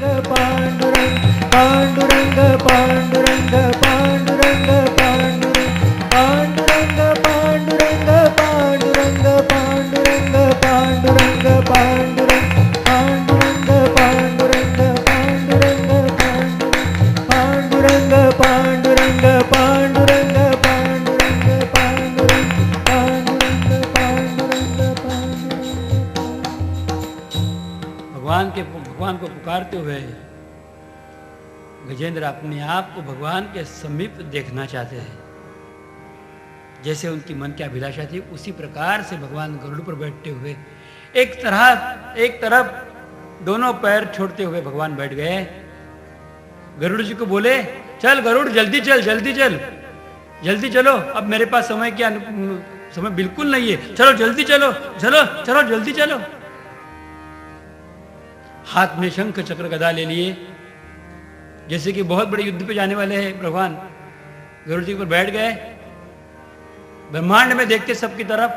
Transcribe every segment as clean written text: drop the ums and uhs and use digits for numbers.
पांडुरंग पांडुरंग पांडुरंग पांडुरंग पांडुरंग पांडुरंग पांडुरंग पांडुरंग पांडुरंग पांडुरंग पांडुरंग पांडुरंग पांडुरंग पांडुरंग पांडुरंग भगवान को पुकारते हुए गजेंद्र अपने आप को भगवान के समीप देखना चाहते हैं। जैसे उनकी मन की अभिलाषा थी उसी प्रकार से भगवान गरुड़ पर बैठते हुए एक तरफ दोनों पैर छोड़ते हुए भगवान बैठ गए। गरुड़ जी को बोले, चल गरुड़ जल्दी चल जल्दी चलो, अब मेरे पास समय बिल्कुल नहीं है, चलो जल्दी चलो जल्दी चलो। हाथ में शंख चक्र गदा ले लिए, जैसे कि बहुत बड़े युद्ध पे जाने वाले हैं भगवान। गरुड़ जी पर बैठ गए। ब्रह्मांड में देखते सबकी तरफ,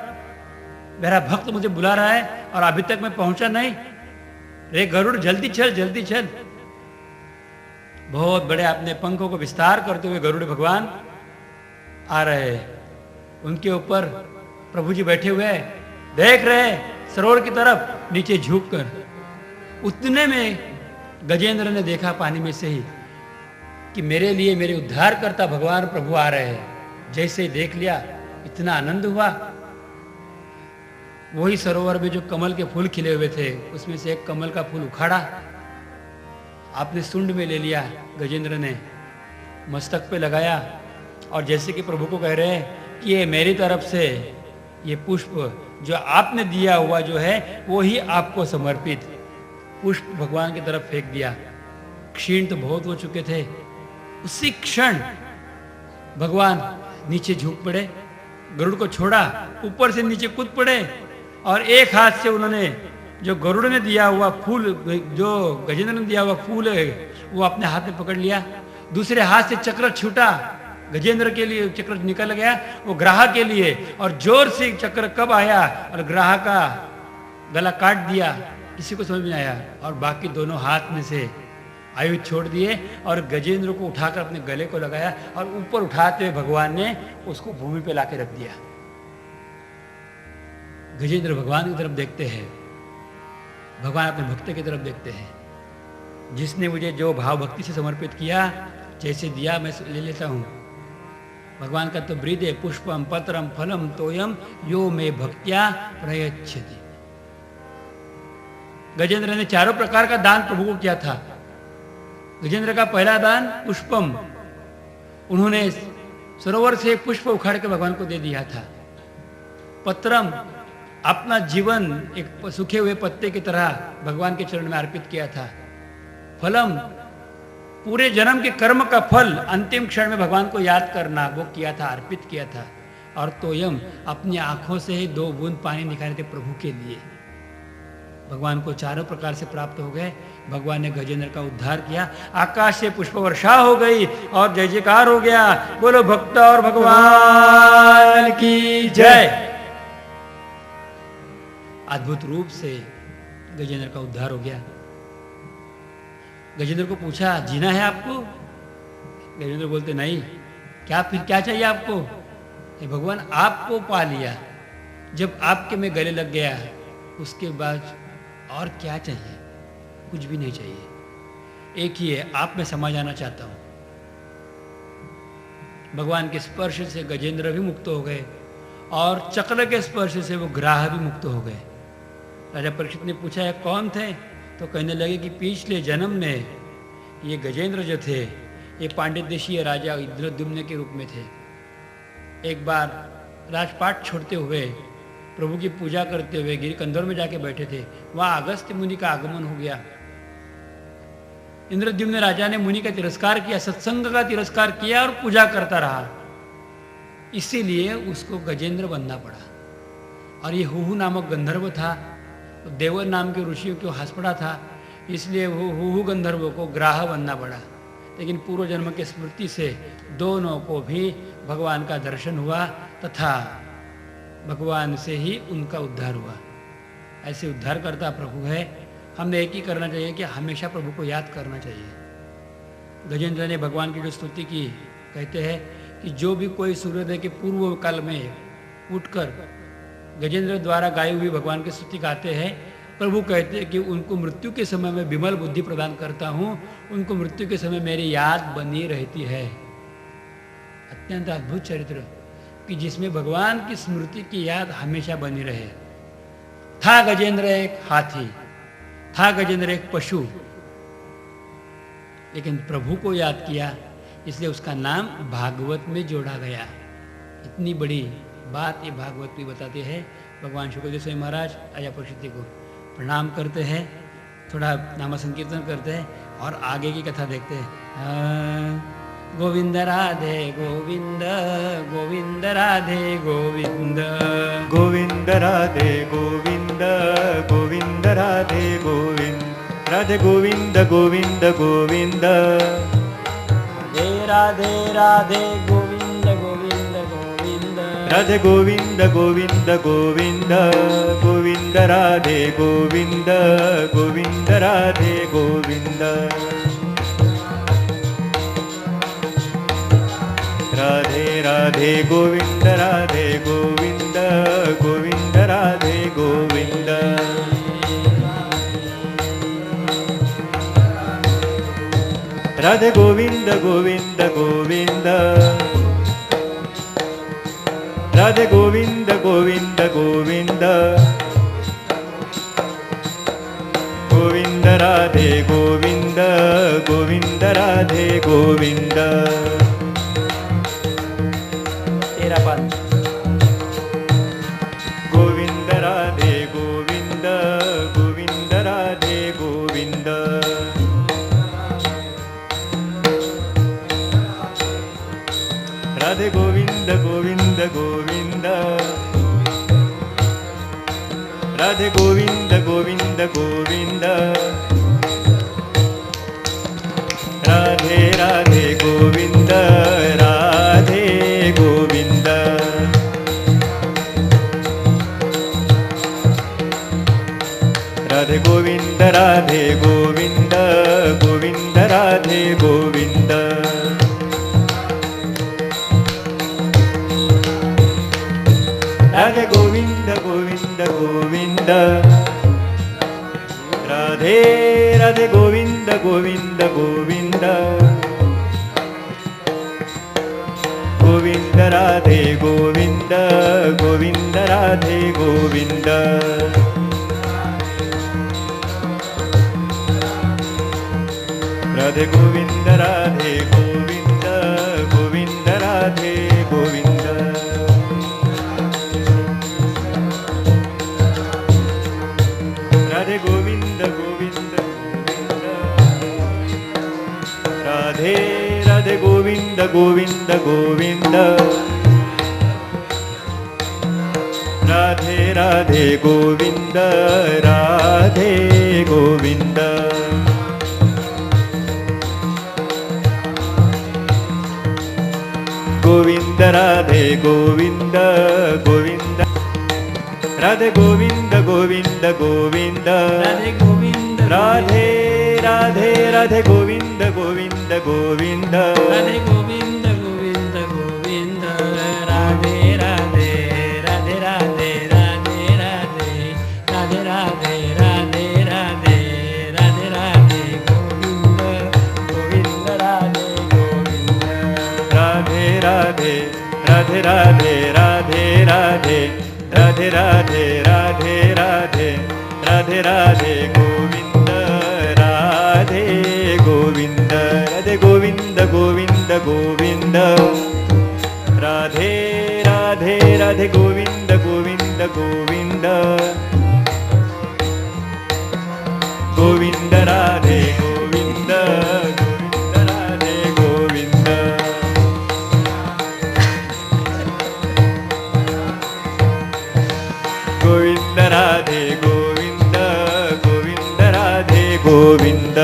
मेरा भक्त मुझे बुला रहा है और अभी तक मैं पहुंचा नहीं, रे गरुड़ जल्दी चल। बहुत बड़े अपने पंखों को विस्तार करते हुए गरुड़ भगवान आ रहे हैं। उनके ऊपर प्रभु जी बैठे हुए देख रहे सरोवर की तरफ नीचे झुक कर। उतने में गजेंद्र ने देखा पानी में से ही कि मेरे लिए मेरे उद्धार करता भगवान प्रभु आ रहे हैं। जैसे ही देख लिया इतना आनंद हुआ। वही सरोवर में जो कमल के फूल खिले हुए थे उसमें से एक कमल का फूल उखाड़ा, आपने सुंड में ले लिया, गजेंद्र ने मस्तक पे लगाया और जैसे कि प्रभु को कह रहे हैं कि ये मेरी तरफ से ये पुष्प जो आपने दिया हुआ जो है वो ही आपको समर्पित। पुष्प भगवान की तरफ फेंक दिया। क्षीण तो बहुत हो चुके थे। उसी क्षण भगवान नीचे झुक पड़े, गरुड़ को छोड़ा, ऊपर से नीचे कूद पड़े और एक हाथ से उन्होंने जो गरुड़ ने दिया हुआ फूल, जो गजेंद्र ने दिया हुआ फूल है वो अपने हाथ में पकड़ लिया। दूसरे हाथ से चक्र छूटा, गजेंद्र के लिए चक्र निकल गया, वो ग्राह के लिए, और जोर से चक्र कब आया और ग्राह का गला काट दिया, किसी को समझ में आया। और बाकी दोनों हाथ में से आयुध छोड़ दिए और गजेंद्र को उठाकर अपने गले को लगाया और ऊपर उठाते हुए भगवान ने उसको भूमि पे लाके रख दिया। गजेंद्र भगवान की तरफ देखते हैं, भगवान अपने भक्त की तरफ देखते हैं। जिसने मुझे जो भाव भक्ति से समर्पित किया, जैसे दिया मैं ले लेता हूं। भगवान का तो ब्रीदे पुष्पम पत्रम फलम तोयम यो में भक्त्या प्रयच्छति। गजेंद्र ने चारों प्रकार का दान प्रभु को किया था। गजेंद्र का पहला दान पुष्पम, उन्होंने सरोवर से पुष्प उखाड़ के भगवान को दे दिया था। पत्रम, अपना जीवन एक सूखे हुए पत्ते की तरह भगवान के चरण में अर्पित किया था। फलम, पूरे जन्म के कर्म का फल अंतिम क्षण में भगवान को याद करना, वो किया था, अर्पित किया था। और तोयम, अपनी आंखों से ही 2 बूंद पानी निकाले थे प्रभु के लिए। भगवान को चारों प्रकार से प्राप्त हो गए। भगवान ने गजेंद्र का उद्धार किया, आकाश से पुष्प वर्षा हो गई और जय जयकार हो गया। बोलो भक्त और भगवान की जय। अद्भुत रूप से गजेंद्र का उद्धार हो गया। गजेंद्र को पूछा, जीना है आपको? गजेंद्र बोलते नहीं। फिर क्या चाहिए आपको? भगवान आपको पा लिया, जब आपके में गले लग गया उसके बाद और क्या चाहिए? कुछ भी नहीं चाहिए। एक ही है, आप में समा जाना चाहता हूं। भगवान के स्पर्श से गजेंद्र भी मुक्त हो गए और चक्र के स्पर्श से वो ग्राह भी मुक्त हो गए। राजा परीक्षित ने पूछा, है कौन थे? तो कहने लगे कि पिछले जन्म में ये गजेंद्र जो थे ये पांड्य देशीय राजा इंद्रद्युम्न के रूप में थे। एक बार राजपाट छोड़ते हुए प्रभु की पूजा करते हुए गिरिकंदर में जाके बैठे थे। वहां अगस्त्य मुनि का आगमन हो गया। इंद्रद्युम्न राजा ने मुनि का तिरस्कार किया, सत्संग का तिरस्कार किया और पूजा करता रहा। इसीलिए उसको गजेंद्र बनना पड़ा। और ये हुहु नामक गंधर्व था, देवर नाम के ऋषियों को हंस पड़ा था, इसलिए वो हुहु गंधर्व को ग्राह बनना पड़ा। लेकिन पूर्व जन्म के स्मृति से दोनों को भी भगवान का दर्शन हुआ तथा भगवान से ही उनका उद्धार हुआ। ऐसे उद्धार करता प्रभु है हमने एक ही करना चाहिए कि हमेशा प्रभु को याद करना चाहिए। गजेंद्र ने भगवान की जो स्तुति की, कहते हैं कि जो भी कोई सूर्योदय के पूर्व काल में उठकर गजेंद्र द्वारा गाई हुई भगवान की स्तुति गाते हैं, प्रभु कहते हैं कि उनको मृत्यु के समय में विमल बुद्धि प्रदान करता हूँ, उनको मृत्यु के समय मेरी याद बनी रहती है। अत्यंत अद्भुत चरित्र कि जिसमें भगवान की स्मृति की याद हमेशा बनी रहे। था गजेंद्र एक हाथी, था गजेंद्र एक पशु, लेकिन प्रभु को याद किया, इसलिए उसका नाम भागवत में जोड़ा गया। इतनी बड़ी बात ये भागवत भी बताते हैं। भगवान शुक्रदेव स्वामी महाराज आया परीक्षित को प्रणाम करते हैं, थोड़ा नाम संकीर्तन करते हैं और आगे की कथा देखते हैं। गोविंद राधे गोविंद, गोविंद राधे गोविंद, गोविंद राधे गोविंद, गोविंद राधे गोविंद, राधे गोविंद गोविंद गोविंद, राधे राधे गोविंद गोविंद गोविंद, राधे गोविंद गोविंद गोविंद, गोविंद राधे गोविंद, गोविंद राधे गोविंद, राधे राधे गोविंद, राधे गोविंद, गोविंद राधे गोविंद, राधे गोविंद गोविंद गोविंद, राधे गोविंद गोविंद गोविंद, गोविंद राधे गोविंद, गोविंद राधे गोविंद, तेरा पाद गोविंद राधे गोविंद, गोविंद राधे गोविंद, राधे गोविंद गोविंद गोविंद, राधे गोविंद गोविंद गोविंद, राधे राधे गोविंद, राधे गोविंद, राधे गोविंद, राधे गोविंद, गोविंद राधे गोविंद, राधे गोविंद गोविंद गोविंद, राधे राधे गोविंद गोविंद गोविंद, गोविंद राधे गोविंद, गोविंद राधे गोविंद, राधे गोविंद राधे गोविंद, गोविंद राधे गोविंद, राधे गोविंद गोविंद गोविंद, राधे राधे गोविंद गोविंद गोविंद, राधे राधे गोविंद, राधे गोविंद, गोविंद राधे गोविंद, गोविंद, राधे गोविंद गोविंद गोविंद, राधे गोविंद, राधे राधे राधे गोविंद गोविंद गोविंद, राधे गोविंद गोविंद गोविंद, राधे राधे राधे राधे राधे राधे राधे राधे राधे राधे राधे राधे गोविंद गोविंद राधे गोविंद, राधे राधे राधे राधे राधे राधे, राधे राधे राधे राधे, राधे राधे गोविंद, राधे गोविंद, राधे गोविंद गोविंद गोविंद, राधे राधे राधे गोविंद गोविंद गोविंद, गोविंद राधे गोविंद, गोविंद राधे गोविंद, गोविंद राधे गोविंद, गोविंद राधे गोविंद,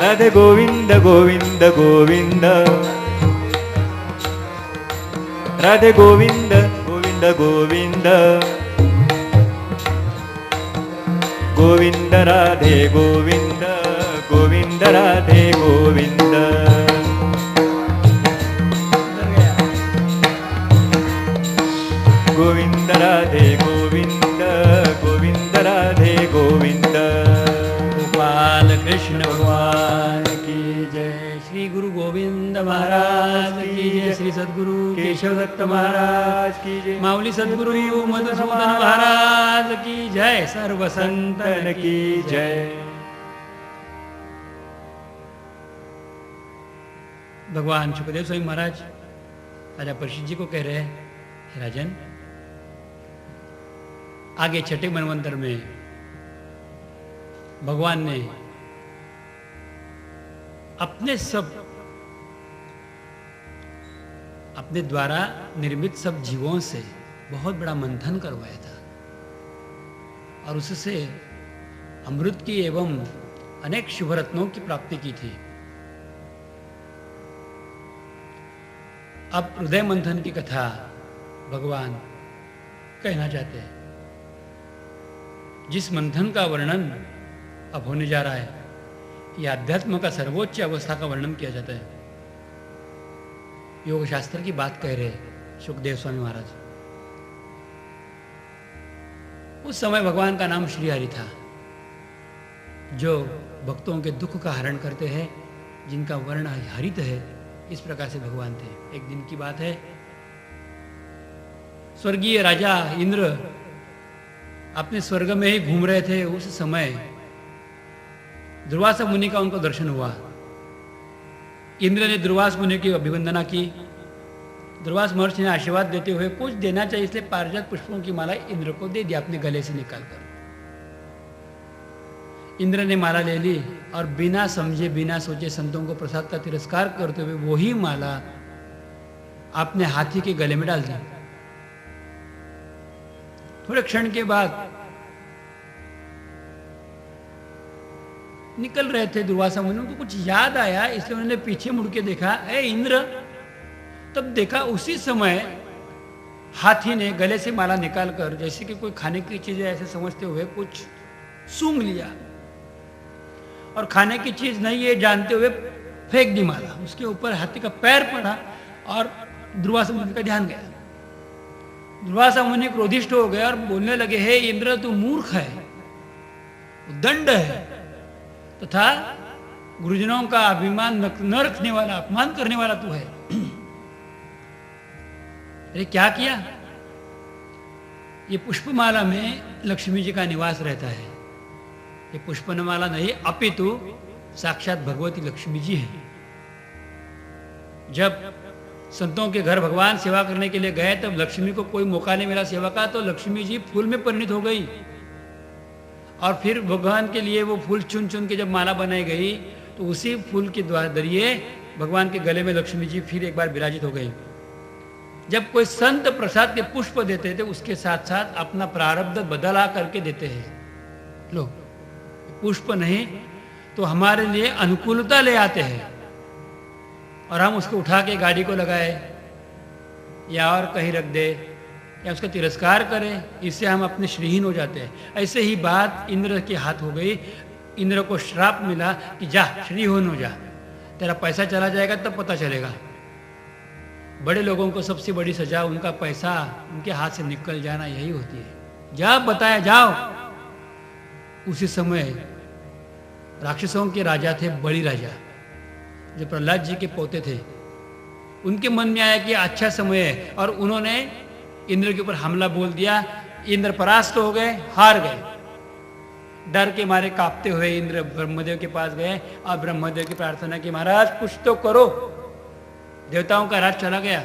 राधे गोविंद गोविंद गोविंद, राधे गोविंद गोविंद गोविन्द गोविन्द गोविन्द राधे गोविन्द गोविन्द राधे गोविन्द गोविन्द राधे गोविन्द गोविन्द राधे गोविन्द गोपाल कृष्ण भगवान की जय। श्री गुरु गोविंद महाराज की जय। श्री सद्गुरु केशव दत्त महाराज की जय। माऊली सद्गुरु मधुसूदन महाराज की जय। सर्व संतन की जय। भगवान सुखदेव स्वामी महाराज राजा परीक्षित जी को कह रहे हैं, हे राजन, आगे छठे मनवंतर में भगवान ने अपने द्वारा निर्मित सब जीवों से बहुत बड़ा मंथन करवाया था और उससे अमृत की एवं अनेक शुभ रत्नों की प्राप्ति की थी। अब हृदय मंथन की कथा भगवान कहना चाहते हैं। जिस मंथन का वर्णन अब होने जा रहा है, यह अध्यात्म का सर्वोच्च अवस्था का वर्णन किया जाता है। योग शास्त्र की बात कह रहे सुखदेव स्वामी महाराज। उस समय भगवान का नाम श्री हरि था, जो भक्तों के दुख का हरण करते हैं, जिनका वर्ण हरित है, इस प्रकार से भगवान थे। एक दिन की बात है, स्वर्गीय राजा इंद्र अपने स्वर्ग में ही घूम रहे थे। उस समय दुर्वासा मुनि का उनको दर्शन हुआ। इंद्र ने दुर्वास मुनि की अभिवंदना की। दुर्वास महर्षि ने आशीर्वाद देते हुए कुछ देना चाहिए, इसलिए पारिजात पुष्पों की माला इंद्र को दे दिया अपने गले से निकालकर। इंद्र ने माला ले ली और बिना समझे बिना सोचे संतों को प्रसाद का तिरस्कार करते हुए वही माला अपने हाथी के गले में डाल दी। थोड़े क्षण के बाद निकल रहे थे दुर्वासा मुनि, उनको कुछ याद आया, इसलिए उन्होंने पीछे मुड़ के देखा, ए इंद्र। तब देखा उसी समय हाथी ने गले से माला निकालकर, जैसे कि कोई खाने की चीज है ऐसे समझते हुए, कुछ सूंघ लिया और खाने की चीज नहीं है जानते हुए फेंक दी माला। उसके ऊपर हाथी का पैर पड़ा और दुर्वासा मुनि का ध्यान गया। दुर्वासा मुनि क्रोधिष्ठ हो गए और बोलने लगे, हे इंद्र, तू मूर्ख है, दंड है तथा गुरुजनों का अभिमान न रखने वाला, अपमान करने वाला तू है। अरे क्या किया? ये पुष्पमाला में लक्ष्मी जी का निवास रहता है। ये पुष्पमाला नहीं, अपितु साक्षात भगवती लक्ष्मी जी है। जब संतों के घर भगवान सेवा करने के लिए गए, तब लक्ष्मी को कोई मौका नहीं मिला सेवा का, तो लक्ष्मी जी फूल में परिणित हो गई। और फिर भगवान के लिए वो फूल चुन चुन के जब माला बनाई गई, तो उसी फूल के जरिए भगवान के गले में लक्ष्मी जी फिर एक बार विराजित हो गई। जब कोई संत प्रसाद के पुष्प देते थे, उसके साथ साथ अपना प्रारब्ध बदला करके देते हैं। लो, पुष्प नहीं तो हमारे लिए अनुकूलता ले आते हैं और हम उसको उठा के गाड़ी को लगाए या और कहीं रख दे या उसका तिरस्कार करें, इससे हम अपने श्रीहीन हो जाते हैं। ऐसे ही बात इंद्र के हाथ हो गई। इंद्र को श्राप मिला कि जा श्रीहीन हो जा, तेरा पैसा चला जाएगा तब पता चलेगा। बड़े लोगों को सबसे बड़ी सजा उनका पैसा उनके हाथ से निकल जाना यही होती है। जा बताया जाओ। उसी समय राक्षसों के राजा थे बलि राजा, जो प्रहलाद जी के पोते थे। उनके मन में आया कि अच्छा समय है और उन्होंने इंद्र के ऊपर हमला बोल दिया। इंद्र परास्त हो गए, हार गए। डर के मारे कांपते हुए इंद्र ब्रह्मदेव के पास गए और ब्रह्मदेव की प्रार्थना की, महाराज कुछ तो करो। देवताओं का राज चला गया।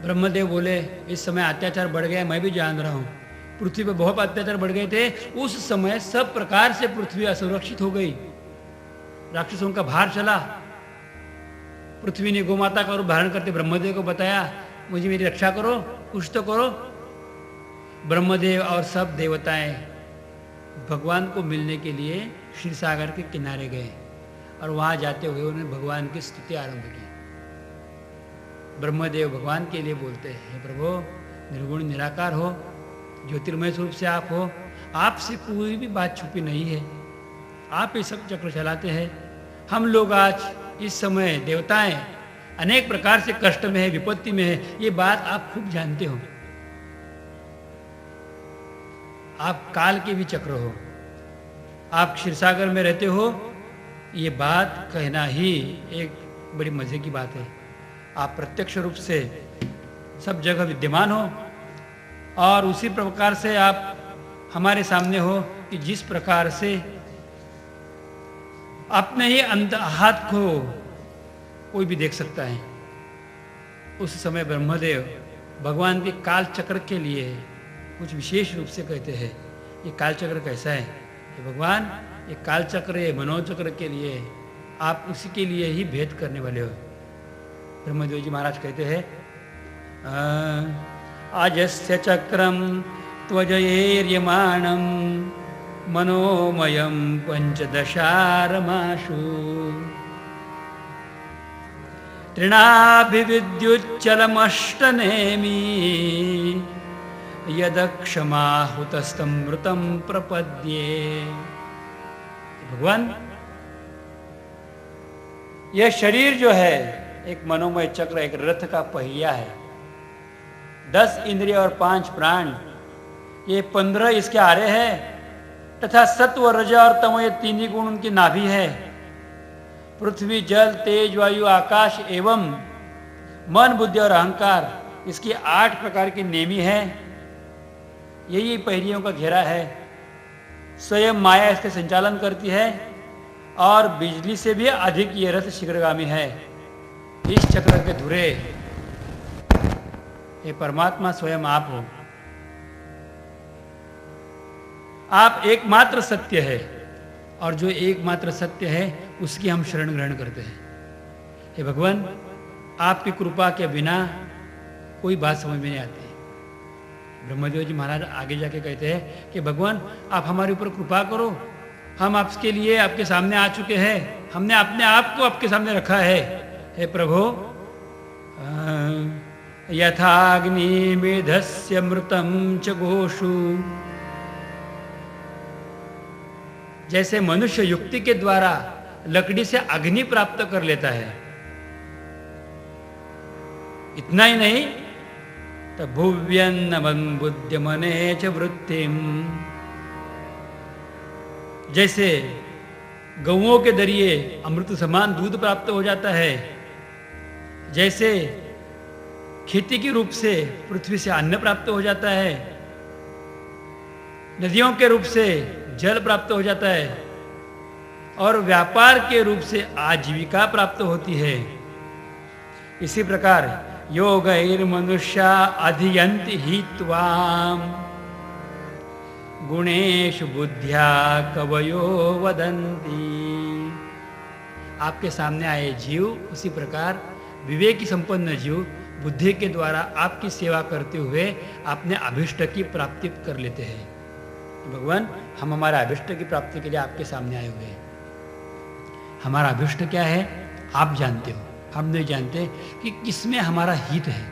ब्रह्मदेव बोले, इस समय अत्याचार बढ़ गया, मैं भी जान रहा हूं। पृथ्वी पर बहुत अत्याचार बढ़ गए थे। उस समय सब प्रकार से पृथ्वी असुरक्षित हो गई, राक्षसों का भार चला। पृथ्वी ने गोमाता का रूप धारण करते ब्रह्मदेव को बताया, मुझे मेरी रक्षा करो, कुछ तो करो। ब्रह्मदेव और सब देवताएं भगवान को मिलने के लिए क्षीर सागर के किनारे गए और वहां जाते हुए उन्होंने भगवान की स्तुति आरंभ की। ब्रह्मदेव भगवान के लिए बोलते हैं, प्रभु निर्गुण निराकार हो, ज्योतिर्मय स्वरूप से आप हो, आपसे कोई भी बात छुपी नहीं है। आप ये सब चक्र चलाते हैं। हम लोग आज इस समय देवताएं अनेक प्रकार से कष्ट में है, विपत्ति में है, ये बात आप खूब जानते हो। आप काल के भी चक्र हो, आप क्षीरसागर में रहते हो, ये बात कहना ही एक बड़ी मजे की बात है। आप प्रत्यक्ष रूप से सब जगह विद्यमान हो और उसी प्रकार से आप हमारे सामने हो कि जिस प्रकार से अपने ही हाथ को कोई भी देख सकता है। उस समय ब्रह्मदेव भगवान के काल चक्र के लिए कुछ विशेष रूप से कहते हैं, ये काल चक्र कैसा है? ये भगवान, ये काल चक्र, ये मनोचक्र के लिए आप उसी के लिए ही भेद करने वाले हो। ब्रह्मदेव जी महाराज कहते हैं, अजस्य चक्रम त्वजयेर्यमाणं मनोमयं पंचदशारमाशु तृणाभिविद्युच्चलमष्टनेमि यदक्षमाहुतस्तमृतं प्रपद्ये। भगवान, यह शरीर जो है एक मनोमय चक्र, एक रथ का पहिया है। 10 इंद्रिय और 5 प्राण, ये 15 इसके आरे है, तथा सत्व, रज और तमो, ये 3 ही गुण उनकी नाभि है। पृथ्वी, जल, तेज, वायु, आकाश एवं मन, बुद्धि और अहंकार, इसकी 8 प्रकार की नेमी है। यही पहियों का घेरा है। स्वयं माया इसके संचालन करती है और बिजली से भी अधिक ये रथ शीघ्रगामी है। इस चक्र के धुरे ये परमात्मा स्वयं आप हो। आप एकमात्र सत्य है और जो एकमात्र सत्य है उसकी हम शरण ग्रहण करते हैं। हे भगवान, आपकी कृपा के बिना कोई बात समझ में नहीं आती। ब्रह्मदेव जी महाराज आगे जाके कहते हैं कि भगवान, आप हमारे ऊपर कृपा करो। हम आपके लिए आपके सामने आ चुके हैं, हमने अपने आप को आपके सामने रखा है। हे प्रभु, यथाग्निमेधस्य मृतं च गोषु, जैसे मनुष्य युक्ति के द्वारा लकड़ी से अग्नि प्राप्त कर लेता है, इतना ही नहीं, तो भुव्यन्नमं बुद्ध्यमने च वृत्तिम, जैसे गौओं के जरिए अमृत समान दूध प्राप्त हो जाता है, जैसे खेती के रूप से पृथ्वी से अन्न प्राप्त हो जाता है, नदियों के रूप से जल प्राप्त हो जाता है और व्यापार के रूप से आजीविका प्राप्त होती है, इसी प्रकार योगैर्मनुष्या अधियन्ति हि त्वाम् गुणेषु बुद्ध्या कवयो वदन्ति। आपके सामने आए जीव उसी प्रकार विवेकी संपन्न जीव बुद्धि के द्वारा आपकी सेवा करते हुए अपने अभिष्ट की प्राप्ति कर लेते हैं। भगवान, हम हमारे अभिष्ट की प्राप्ति के लिए आपके सामने आए हुए हैं। हमारा अभिष्ट क्या है आप जानते हो, हम नहीं जानते कि किसमें हमारा हित है।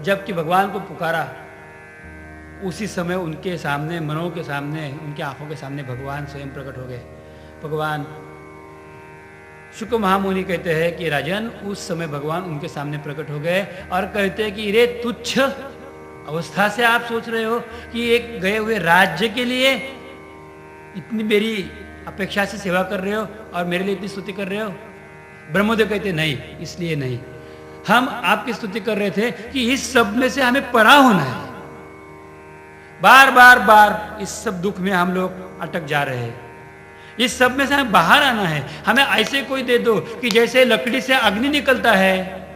जबकि भगवान को पुकारा, उसी समय उनके सामने, मनों के सामने, उनकी आंखों के सामने भगवान स्वयं प्रकट हो गए। भगवान शुक महामुनि कहते हैं कि राजन, उस समय भगवान उनके सामने प्रकट हो गए और कहते हैं कि रे तुच्छ अवस्था से आप सोच रहे हो कि एक गए हुए राज्य के लिए इतनी मेरी अपेक्षा से सेवा कर रहे हो और मेरे लिए इतनी स्तुति कर रहे हो। ब्रह्मदेव कहते नहीं, इसलिए नहीं, हम आपकी स्तुति कर रहे थे कि इस सब में से हमें परा होना है। बार बार बार इस सब दुख में हम लोग अटक जा रहे हैं, इस सब में से हमें बाहर आना है। हमें ऐसे कोई दे दो कि जैसे लकड़ी से अग्नि निकलता है,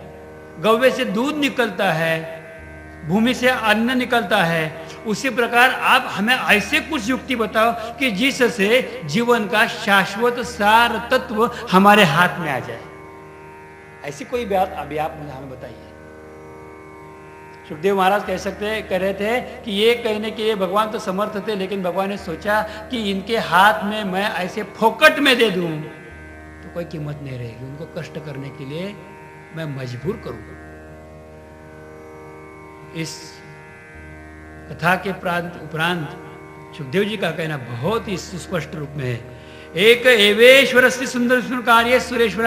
गौवे से दूध निकलता है, भूमि से अन्न निकलता है, उसी प्रकार आप हमें ऐसे कुछ युक्ति बताओ कि जिससे जीवन का शाश्वत सार तत्व हमारे हाथ में आ जाए। ऐसी कोई बात अभी आप मुझे हमें बताइए। सुखदेव महाराज कह रहे थे कि ये कहने के लिए भगवान तो समर्थ थे, लेकिन भगवान ने सोचा कि इनके हाथ में मैं ऐसे फोकट में दे दूं तो कोई कीमत नहीं रहेगी, उनको कष्ट करने के लिए मैं मजबूर करूंगा। इस कथा के उपरांत सुखदेव जी का कहना बहुत ही सुस्पष्ट रूप में है। एक एवेश्वर सुंदर कार्य सुरेश्वर,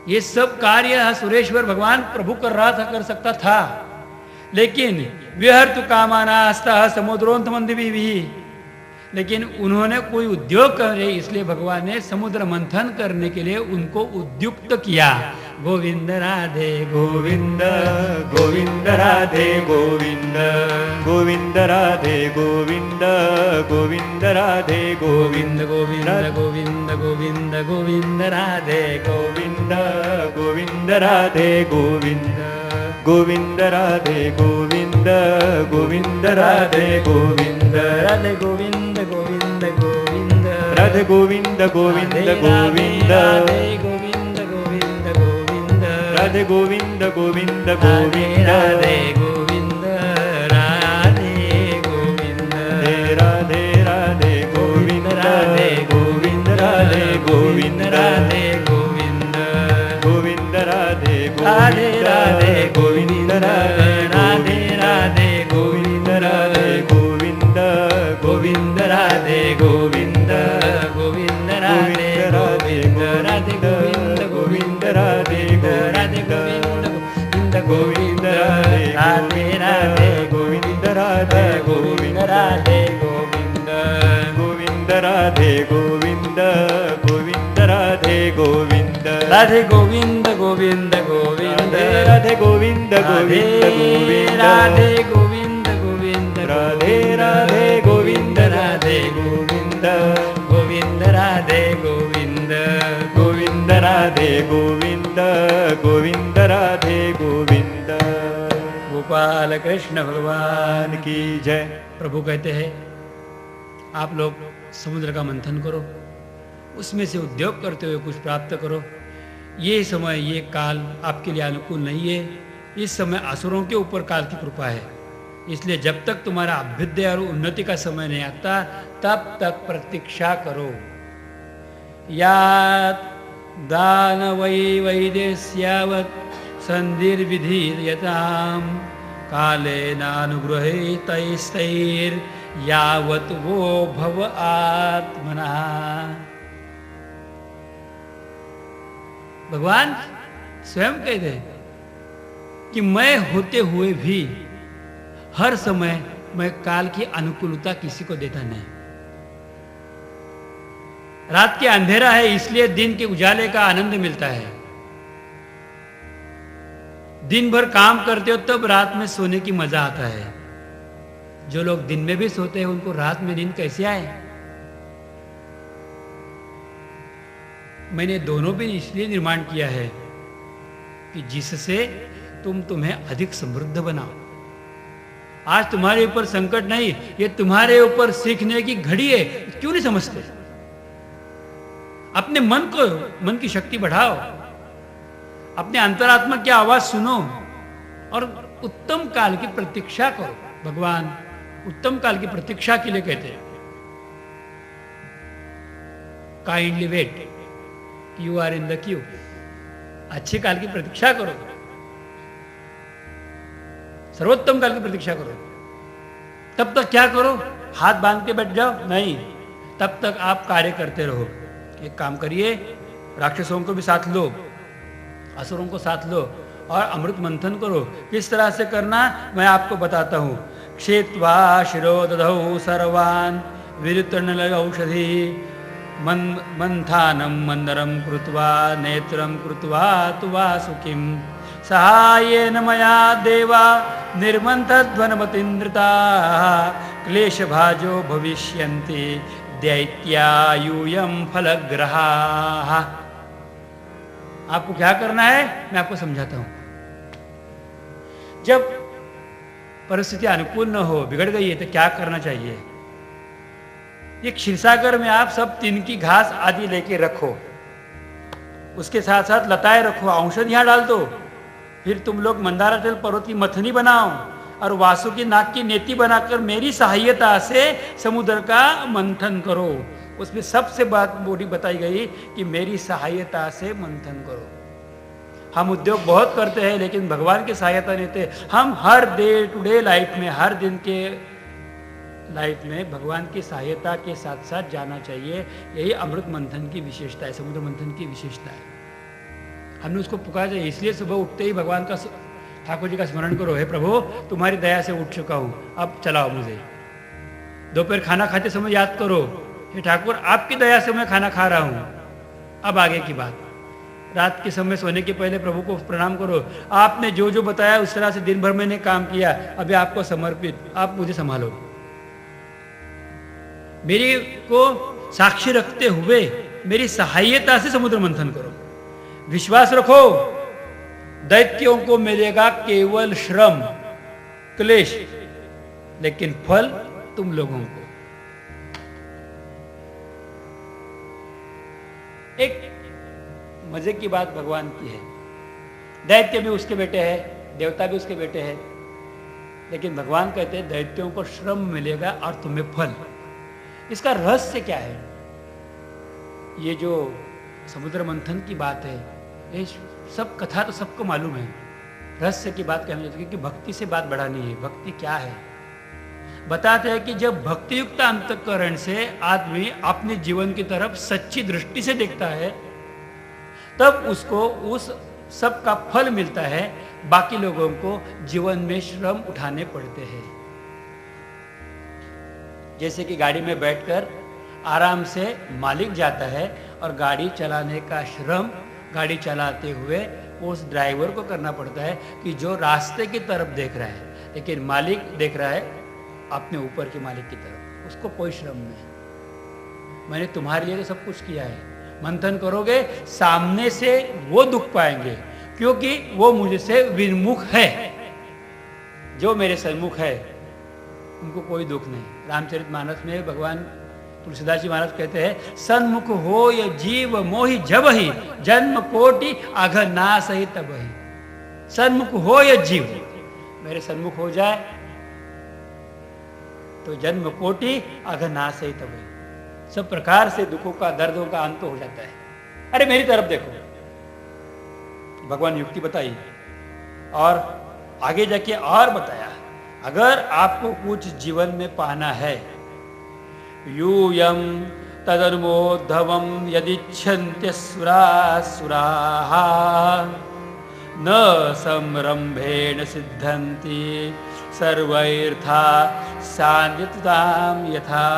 ये सब कार्य सुरेश्वर भगवान प्रभु कर सकता था, लेकिन विहर्तु कामानास्ता समुद्रोन्तमंदिवी भी, लेकिन उन्होंने कोई उद्योग करे, इसलिए भगवान ने समुद्र मंथन करने के लिए उनको उद्युक्त किया। गोविंद राधे गोविंद गोविंद राधे गोविंद गोविंद राधे गोविंद गोविंद राधे गोविंद गोविंद गोविंद गोविंद गोविंद राधे गोविंद गोविंद राधे गोविंद गोविंद राधे गोविंद गोविंद राधे गोविंद राधे गोविंद गोविंद गोविंद राधे गोविंद गोविंद गोविंद राधे गोविंद गोविंद गोविंद राधे गोविंद गोविंद गोविंद राधे गोविंद राधे गोविंद राधे राधे गोविंद राधे गोविंद राधे गोविंद राधे गोविंद गोविंद राधे राधे राधे गोविंद राधे राधे राधे गोविंद राधे गोविंद गोविंद राधे गोविंद गोविंद राधे गोविंद राधे गोविंद गोविंद राधे राधे गोविंद गोविंद राधे राधे राधे गोविंद राधे गोविंद राधे गोविंद गोविंद राधे गोविंद गोविंद राधे गोविंद राधे गोविंद गोविंद गोविंद राधे गोविंद गोविंद गोविंद राधे गोविंद गोविंद राधे राधे गोविंद राधे गोविंद गोविंद राधे गोविंद गोविंद राधे गोविंद गोविंद राधे गोविंद। गोपाल कृष्ण भगवान की जय। प्रभु कहते हैं आप लोग समुद्र का मंथन करो, उसमें से उद्योग करते हुए कुछ प्राप्त करो। ये समय, ये काल आपके लिए अनुकूल नहीं है। इस समय असुरों के ऊपर काल की कृपा है, इसलिए जब तक तुम्हारा अभ्युदय और उन्नति का समय नहीं आता तब तक प्रतीक्षा करो। या दान वै वैदेश्यावत् संधिर्विधीयताम कालेनानुगृहीतैस्तैर् यावत् वो भव आत्मना। भगवान स्वयं कहते हैं कि मैं होते हुए भी हर समय मैं काल की अनुकूलता किसी को देता नहीं। रात के अंधेरा है इसलिए दिन के उजाले का आनंद मिलता है। दिन भर काम करते हो तब रात में सोने की मजा आता है। जो लोग दिन में भी सोते हैं उनको रात में नींद कैसे आए? मैंने दोनों भी इसलिए निर्माण किया है कि जिससे तुम्हें अधिक समृद्ध बनाओ। आज तुम्हारे ऊपर संकट नहीं, ये तुम्हारे ऊपर सीखने की घड़ी है। क्यों नहीं समझते? अपने मन की शक्ति बढ़ाओ, अपने अंतरात्मा की आवाज सुनो और उत्तम काल की प्रतीक्षा करो। भगवान उत्तम काल की प्रतीक्षा के लिए कहते हैं kindly wait, you are in the queue. अच्छे काल की प्रतीक्षा करो, सर्वोत्तम काल की प्रतीक्षा करो। तब तक क्या करो? हाथ बांध के बैठ जाओ? नहीं, तब तक आप कार्य करते रहो। एक काम करिए, राक्षसों को भी साथ लो, असुरों को साथ लो और अमृत मंथन करो। किस तरह से करना मैं आपको बताता हूँ। क्षेत्वा शिरो दधौ सर्वान् विरुतर्ण औषधि मंथानम मंदरम कृत्वा नेत्रम कृत्वा तु वासुकिम सहायेन मया देवा निर्मन्थध्वनमतीन्द्रिता क्लेशभाजो भविष्यन्ति दैत्यायूयम फलग्रहाः। आपको क्या करना है मैं आपको समझाता हूं। जब परिस्थिति अनुकूल न हो, बिगड़ गई है, तो क्या करना चाहिए? ये क्षीरसागर में आप सब तिन की घास आदि लेके रखो, उसके साथ साथ लताएं रखो, औषधियां डाल दो। फिर तुम लोग मंदाराचल पर्वत की मथनी बनाओ और वासुकी नाग की नेति बनाकर मेरी सहायता से समुद्र का मंथन करो। उसमें सबसे बात बड़ी बताई गई कि मेरी सहायता से मंथन करो। हम उद्योग बहुत करते हैं लेकिन भगवान की सहायता नहीं लेते। हम हर डे टू डे लाइफ में, हर दिन के लाइफ में भगवान की सहायता के साथ साथ जाना चाहिए। यही अमृत मंथन की विशेषता है, समुद्र मंथन की विशेषता है। हमने उसको पुकारा चाहिए। इसलिए सुबह उठते ही भगवान का, ठाकुर जी का स्मरण करो, हे प्रभु तुम्हारी दया से उठ चुका हूँ, अब चलाओ मुझे। दोपहर खाना खाते समय याद करो, हे ठाकुर आपकी दया से मैं खाना खा रहा हूँ, अब आगे की बात। रात के समय सोने के पहले प्रभु को प्रणाम करो, आपने जो जो बताया उस तरह से दिन भर मैंने काम किया, अभी आपको समर्पित, आप मुझे संभालो। मेरी को साक्षी रखते हुए मेरी सहायता से समुद्र मंथन करो। विश्वास रखो दैत्यों को मिलेगा केवल श्रम क्लेश, लेकिन फल तुम लोगों को। एक मजे की बात भगवान की है, दैत्य भी उसके बेटे हैं, देवता भी उसके बेटे हैं, लेकिन भगवान कहते हैं दैत्यों को श्रम मिलेगा और तुम्हें फल। इसका रहस्य क्या है? ये जो समुद्र मंथन की बात है, ये सब कथा तो सबको मालूम है, रहस्य की बात कहना चाहते हैं कि भक्ति से बात बढ़ानी है। भक्ति क्या है? बताते हैं कि जब भक्ति युक्त अंतःकरण से आदमी अपने जीवन की तरफ सच्ची दृष्टि से देखता है, तब उसको उस सब का फल मिलता है। बाकी लोगों को जीवन में श्रम उठाने पड़ते हैं। जैसे कि गाड़ी में बैठकर आराम से मालिक जाता है और गाड़ी चलाने का श्रम गाड़ी चलाते हुए उस ड्राइवर को करना पड़ता है कि जो रास्ते की तरफ देख रहा है, लेकिन मालिक देख रहा है अपने ऊपर के मालिक की तरफ, उसको कोई श्रम नहीं। मैंने तुम्हारे लिए तो सब कुछ किया है, मंथन करोगे सामने से वो दुख पाएंगे क्योंकि वो मुझसे विमुख है। जो मेरे सन्मुख है उनको कोई दुख नहीं। रामचरितमानस में भगवान तुलसीदास जी महाराज कहते हैं, सन्मुख हो ये जीव मोहि जब ही जन्म कोटि अघ नाश ही तब ही। सन्मुख हो ये जीव, मेरे सन्मुख हो जाए तो जन्म कोटि अघ नाश ही तब ही। सब प्रकार से दुखों का, दर्दों का अंत हो जाता है। अरे मेरी तरफ देखो, भगवान युक्ति बताई और आगे जाके और बताया, अगर आपको कुछ जीवन में पाना है, यूयम तदनुमोद्धवम यदिच्छन्त्यसुरासुराः न संरंभेण सिद्धन्ति सर्वैर्था सान्यताम यथा।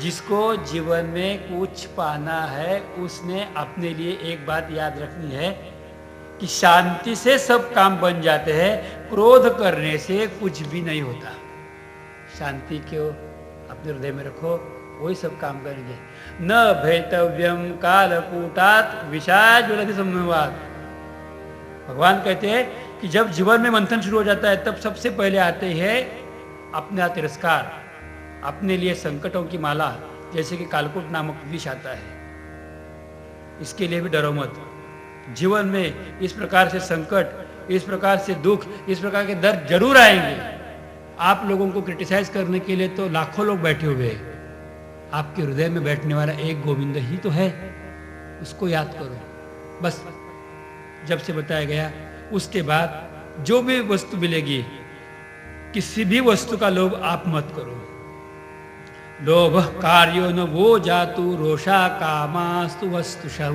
जिसको जीवन में कुछ पाना है उसने अपने लिए एक बात याद रखनी है कि शांति से सब काम बन जाते हैं, क्रोध करने से कुछ भी नहीं होता। शांति को अपने हृदय में रखो, वही सब काम करेंगे। न भैतव्यम कालकूटात् विषाज्वलति सम्मोहात्। भगवान कहते हैं कि जब जीवन में मंथन शुरू हो जाता है तब सबसे पहले आते हैं अपना तिरस्कार, अपने लिए संकटों की माला, जैसे कि कालकूट नामक विष आता है। इसके लिए भी डरो मत। जीवन में इस प्रकार से संकट, इस प्रकार से दुख, इस प्रकार के दर्द जरूर आएंगे। आप लोगों को क्रिटिसाइज करने के लिए तो लाखों लोग बैठे हुए हैं, आपके हृदय में बैठने वाला एक गोविंद ही तो है, उसको याद करो। बस जब से बताया गया उसके बाद जो भी वस्तु मिलेगी, किसी भी वस्तु का लोभ आप मत करो। लोभ कार्यो न वो जातु रोषा कामास्तु वस्तुषु।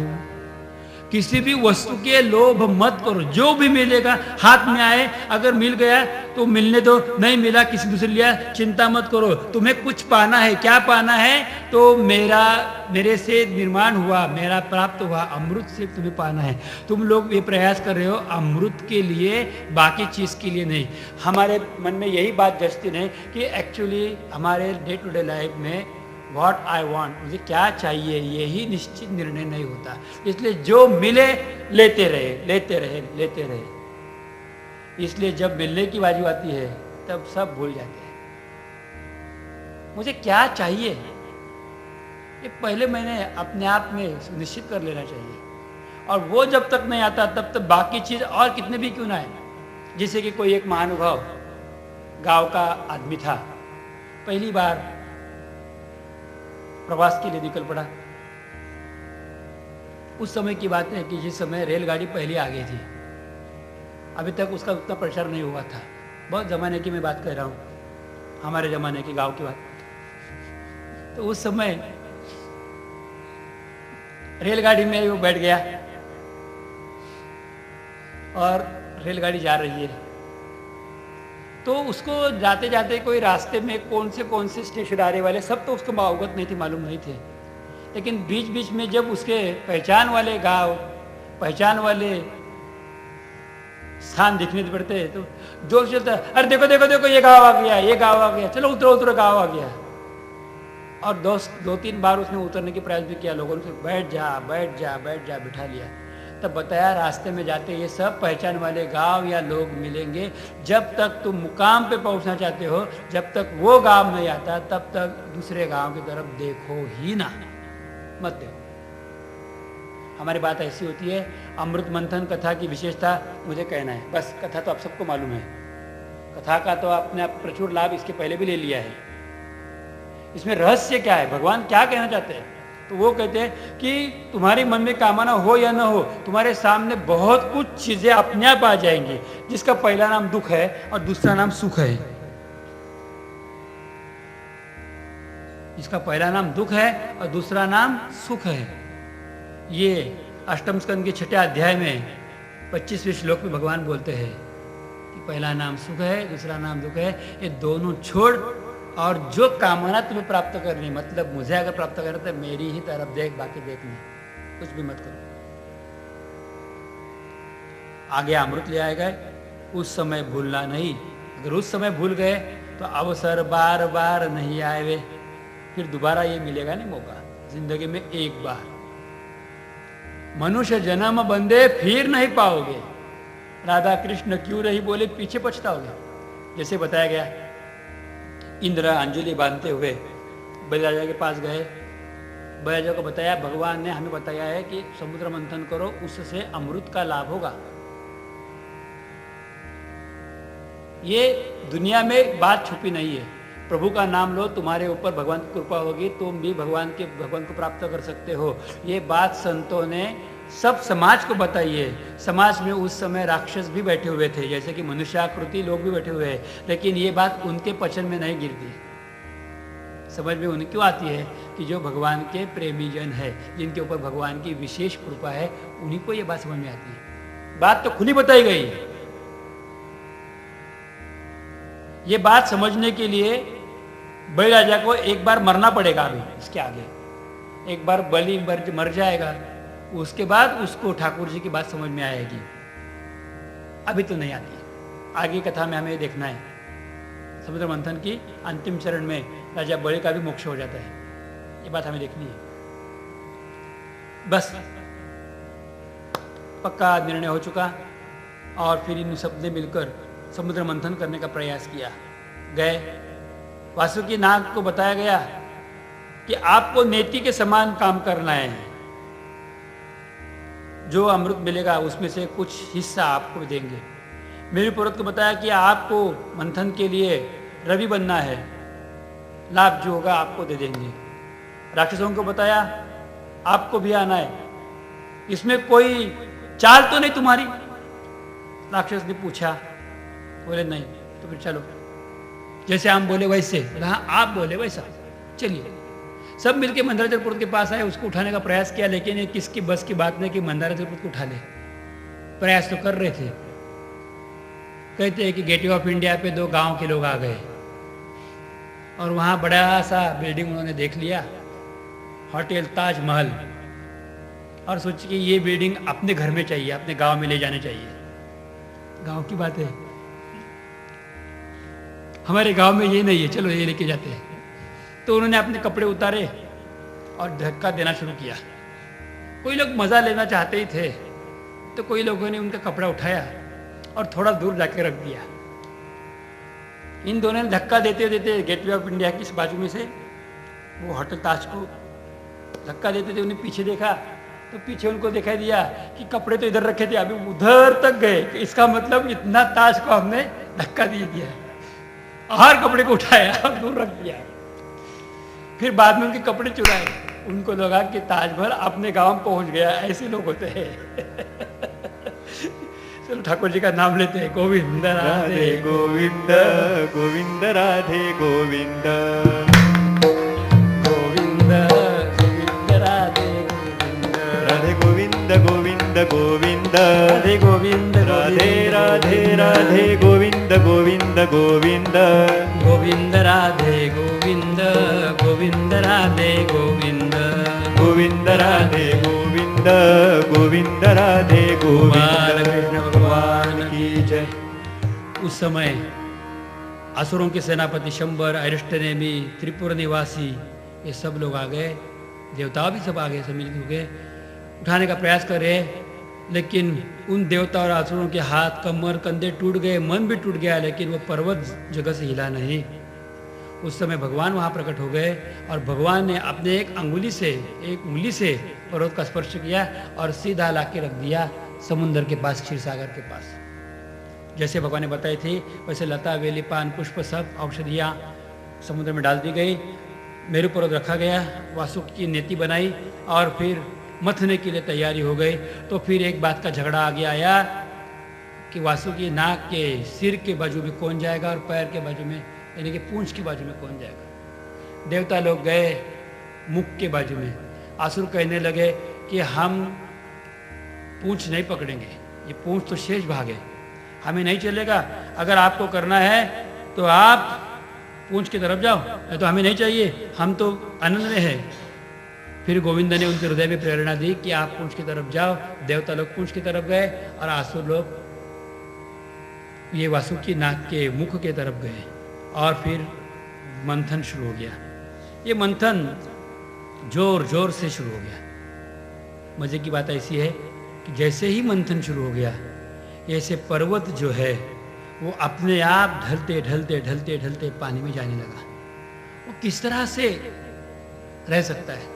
किसी भी वस्तु के लोभ मत करो। जो भी मिलेगा हाथ में आए, अगर मिल गया तो मिलने दो, नहीं मिला किसी दूसरे लिया, चिंता मत करो। तुम्हें कुछ पाना है, क्या पाना है? तो मेरे से निर्माण हुआ, मेरा प्राप्त हुआ अमृत से तुम्हें पाना है। तुम लोग ये प्रयास कर रहे हो अमृत के लिए, बाकी चीज के लिए नहीं। हमारे मन में यही बात जचती नहीं कि एक्चुअली हमारे डे टू डे लाइफ में व्हाट आई वांट, मुझे क्या चाहिए, यही निश्चित निर्णय नहीं होता। इसलिए जो मिले लेते रहे, लेते रहे, लेते रहे। इसलिए जब मिलने की बारी आती है तब सब भूल जाते हैं। मुझे क्या चाहिए ये पहले मैंने अपने आप में सुनिश्चित कर लेना चाहिए, और वो जब तक नहीं आता तब तक बाकी चीज और कितने भी क्यों ना आए। जैसे कि कोई एक महानुभाव गांव का आदमी था, पहली बार प्रवास के लिए निकल पड़ा। उस समय की बात है कि जिस समय रेलगाड़ी पहले आ गई थी, अभी तक उसका उतना प्रचार नहीं हुआ था। बहुत ज़माने की मैं बात कर रहा हूँ, हमारे ज़माने की गांव की बात। तो उस समय रेलगाड़ी में वो बैठ गया और रेलगाड़ी जा रही है। तो उसको जाते जाते कोई रास्ते में कौन से स्टेशन आने वाले सब तो उसको अवगत नहीं थे, मालूम नहीं थे। लेकिन बीच बीच में जब उसके पहचान वाले गांव, पहचान वाले स्थान दिखने पड़ते तो जोर से चलता, अरे देखो देखो देखो ये गांव आ गया, ये गांव आ गया, चलो उतरो उतरो, गांव आ गया। और दो तीन बार उसने उतरने की प्रयास भी किया, लोगों ने बैठ जा बैठ जा बैठ जा बिठा लिया। तब बताया रास्ते में जाते ये सब पहचान वाले गांव या लोग मिलेंगे। जब तक तुम मुकाम पे पहुंचना चाहते हो, जब तक वो गांव नहीं आता तब तक दूसरे गांव की तरफ देखो ही ना, मत देखो। हमारी बात ऐसी होती है। अमृत मंथन कथा की विशेषता मुझे कहना है, बस कथा तो आप सबको मालूम है। कथा का तो आपने प्रचुर लाभ इसके पहले भी ले लिया है। इसमें रहस्य क्या है, भगवान क्या कहना चाहते हैं? तो वो कहते हैं कि तुम्हारे मन में कामना हो या ना हो, तुम्हारे सामने बहुत कुछ चीजें अपने आप आ जाएंगी, जिसका पहला नाम दुख है और दूसरा नाम सुख है। जिसका पहला नाम दुख है और दूसरा नाम सुख है। ये अष्टम स्कंद के 6 अध्याय में 25वें श्लोक में भगवान बोलते हैं कि पहला नाम सुख है, दूसरा नाम दुख है। ये दोनों छोड़ और जो कामना तुम्हें प्राप्त करनी, मतलब मुझे अगर प्राप्त करना तो मेरी ही तरफ देख, बाकी देख नहीं, कुछ भी मत करो। आगे अमृत ले आएगा, उस समय भूलना नहीं। अगर उस समय भूल गए तो अवसर बार बार नहीं आए, फिर दोबारा ये मिलेगा नहीं मौका, जिंदगी में एक बार। मनुष्य जन्म बंदे फिर नहीं पाओगे। राधा कृष्ण क्यों नहीं बोले, पीछे पछताओगे। जैसे बताया गया, इंद्र अंजलि बांधते हुए बलिराजा के पास गए। बलिराजा को बताया, भगवान ने हमें बताया है कि समुद्र मंथन करो, उससे अमृत का लाभ होगा। ये दुनिया में बात छुपी नहीं है। प्रभु का नाम लो, तुम्हारे ऊपर भगवान की कृपा होगी, तुम भी भगवान को प्राप्त कर सकते हो। ये बात संतों ने सब समाज को बताई है। समाज में उस समय राक्षस भी बैठे हुए थे, जैसे कि मनुष्याकृति लोग भी बैठे हुए हैं, लेकिन ये बात उनके पचन में नहीं गिरती। समझ में उन्हें क्यों आती है कि जो भगवान के प्रेमी जन है, जिनके ऊपर भगवान की विशेष कृपा है, उन्हीं को ये बात समझ में आती है। बात तो खुली बताई गई। ये बात समझने के लिए बलिराजा को एक बार मरना पड़ेगा। अभी इसके आगे एक बार बलि मर जाएगा, उसके बाद उसको ठाकुर जी की बात समझ में आएगी। अभी तो नहीं आती। आगे कथा में हमें देखना है, समुद्र मंथन की अंतिम चरण में राजा बलि का भी मोक्ष हो जाता है। ये बात हमें देखनी है। बस पक्का निर्णय हो चुका और फिर इन सब ने मिलकर समुद्र मंथन करने का प्रयास किया। गए, वासुकी नाग को बताया गया कि आपको नेति के समान काम करना है। जो अमृत मिलेगा उसमें से कुछ हिस्सा आपको देंगे। मेरी पुरोहित को बताया कि आपको मंथन के लिए रवि बनना है, लाभ जो होगा आपको दे देंगे। राक्षसों को बताया आपको भी आना है, इसमें कोई चाल तो नहीं तुम्हारी? राक्षस ने पूछा, बोले नहीं। तो फिर चलो, जैसे हम बोले वैसे, हाँ आप बोले वैसा, चलिए। सब मिलके मंदाराचल पर्वत के पास आए, उसको उठाने का प्रयास किया, लेकिन ये किसकी बस की बात नहीं कि मंदाराचल पर्वत को उठा ले। प्रयास तो कर रहे थे। कहते हैं कि गेटवे ऑफ इंडिया पे 2 गांव के लोग आ गए और वहां बड़ा सा बिल्डिंग उन्होंने देख लिया, होटल ताजमहल, और सोची कि ये बिल्डिंग अपने घर में चाहिए, अपने गांव में ले जाने चाहिए। गांव की बात है, हमारे गांव में ये नहीं है, चलो ये लेके जाते हैं। तो उन्होंने अपने कपड़े उतारे और धक्का देना शुरू किया। कोई लोग मजा लेना चाहते ही थे, तो कोई लोगों ने उनका कपड़ा उठाया और थोड़ा दूर जाके रख दिया। इन दोनों ने धक्का देते देते गेटवे ऑफ इंडिया की इस बाजू में से वो होटल ताज को धक्का देते थे। उन्हें पीछे देखा तो पीछे उनको दिखाई दिया कि कपड़े तो इधर रखे थे, अभी उधर तक गए। इसका मतलब इतना ताज को हमने धक्का दे दिया, हर कपड़े को उठाया और दूर रख दिया। फिर बाद में उनके कपड़े चुराए उनको लगा कि ताजमहल अपने गांव में पहुंच गया। ऐसे लोग होते हैं। चलो ठाकुर जी का नाम लेते हैं। गोविंद राधे गोविंद गोविंद राधे गोविंद गोविंद गोविंद राधे गोविंद राधे गोविंद गोविंद गोविंद राधे गोविंद राधे राधे राधे गोविंद गोविंद गोविंद गोविंद राधे गोविंद गोविंद राधे गोविंद गोविंद राधे गोविंद गोविंद राधे भगवान गोविंद कृष्ण भगवान की जय। उस समय असुरों के सेनापति शंबर, अरिष्टनेमी, त्रिपुर निवासी ये सब लोग आ गए। देवता भी सब आ गए, सम्मिलित हो गए, उठाने का प्रयास कर रहे। लेकिन उन देवता और असुरों के हाथ, कमर, कंधे टूट गए, मन भी टूट गया, लेकिन वो पर्वत जगह से हिला नहीं। उस समय भगवान वहाँ प्रकट हो गए और भगवान ने अपने एक उंगली से पर्वत का स्पर्श किया और सीधा ला के रख दिया समुद्र के पास, क्षीरसागर के पास। जैसे भगवान ने बताई थी वैसे लता, वेली, पान, पुष्प सब औषधियाँ समुद्र में डाल दी गई। मेरु पर्वत रखा गया, वासुकी की नेति बनाई और फिर मथने के लिए तैयारी हो गई। तो फिर एक बात का झगड़ा आगे आया कि वासुकी नाक के सिर के बाजू में कौन जाएगा और पैर के बाजू में, यानी कि पूंछ के बाजू में कौन जाएगा। देवता लोग गए मुख के बाजू में। असुर कहने लगे कि हम पूंछ नहीं पकड़ेंगे, ये पूंछ तो शेष भाग है, हमें नहीं चलेगा। अगर आपको करना है तो आप पूंछ की तरफ जाओ, नहीं तो हमें नहीं चाहिए, हम तो आनंद में है। फिर गोविंद ने उनके हृदय में प्रेरणा दी कि आप पूंछ की तरफ जाओ। देवता लोग पूंछ की तरफ गए और असुर लोग ये वासुकी नाक के मुख के तरफ गए और फिर मंथन शुरू हो गया। ये मंथन जोर जोर से शुरू हो गया। मजे की बात ऐसी है कि जैसे ही मंथन शुरू हो गया, ऐसे पर्वत जो है वो अपने आप ढलते ढलते ढलते ढलते पानी में जाने लगा। वो किस तरह से रह सकता है?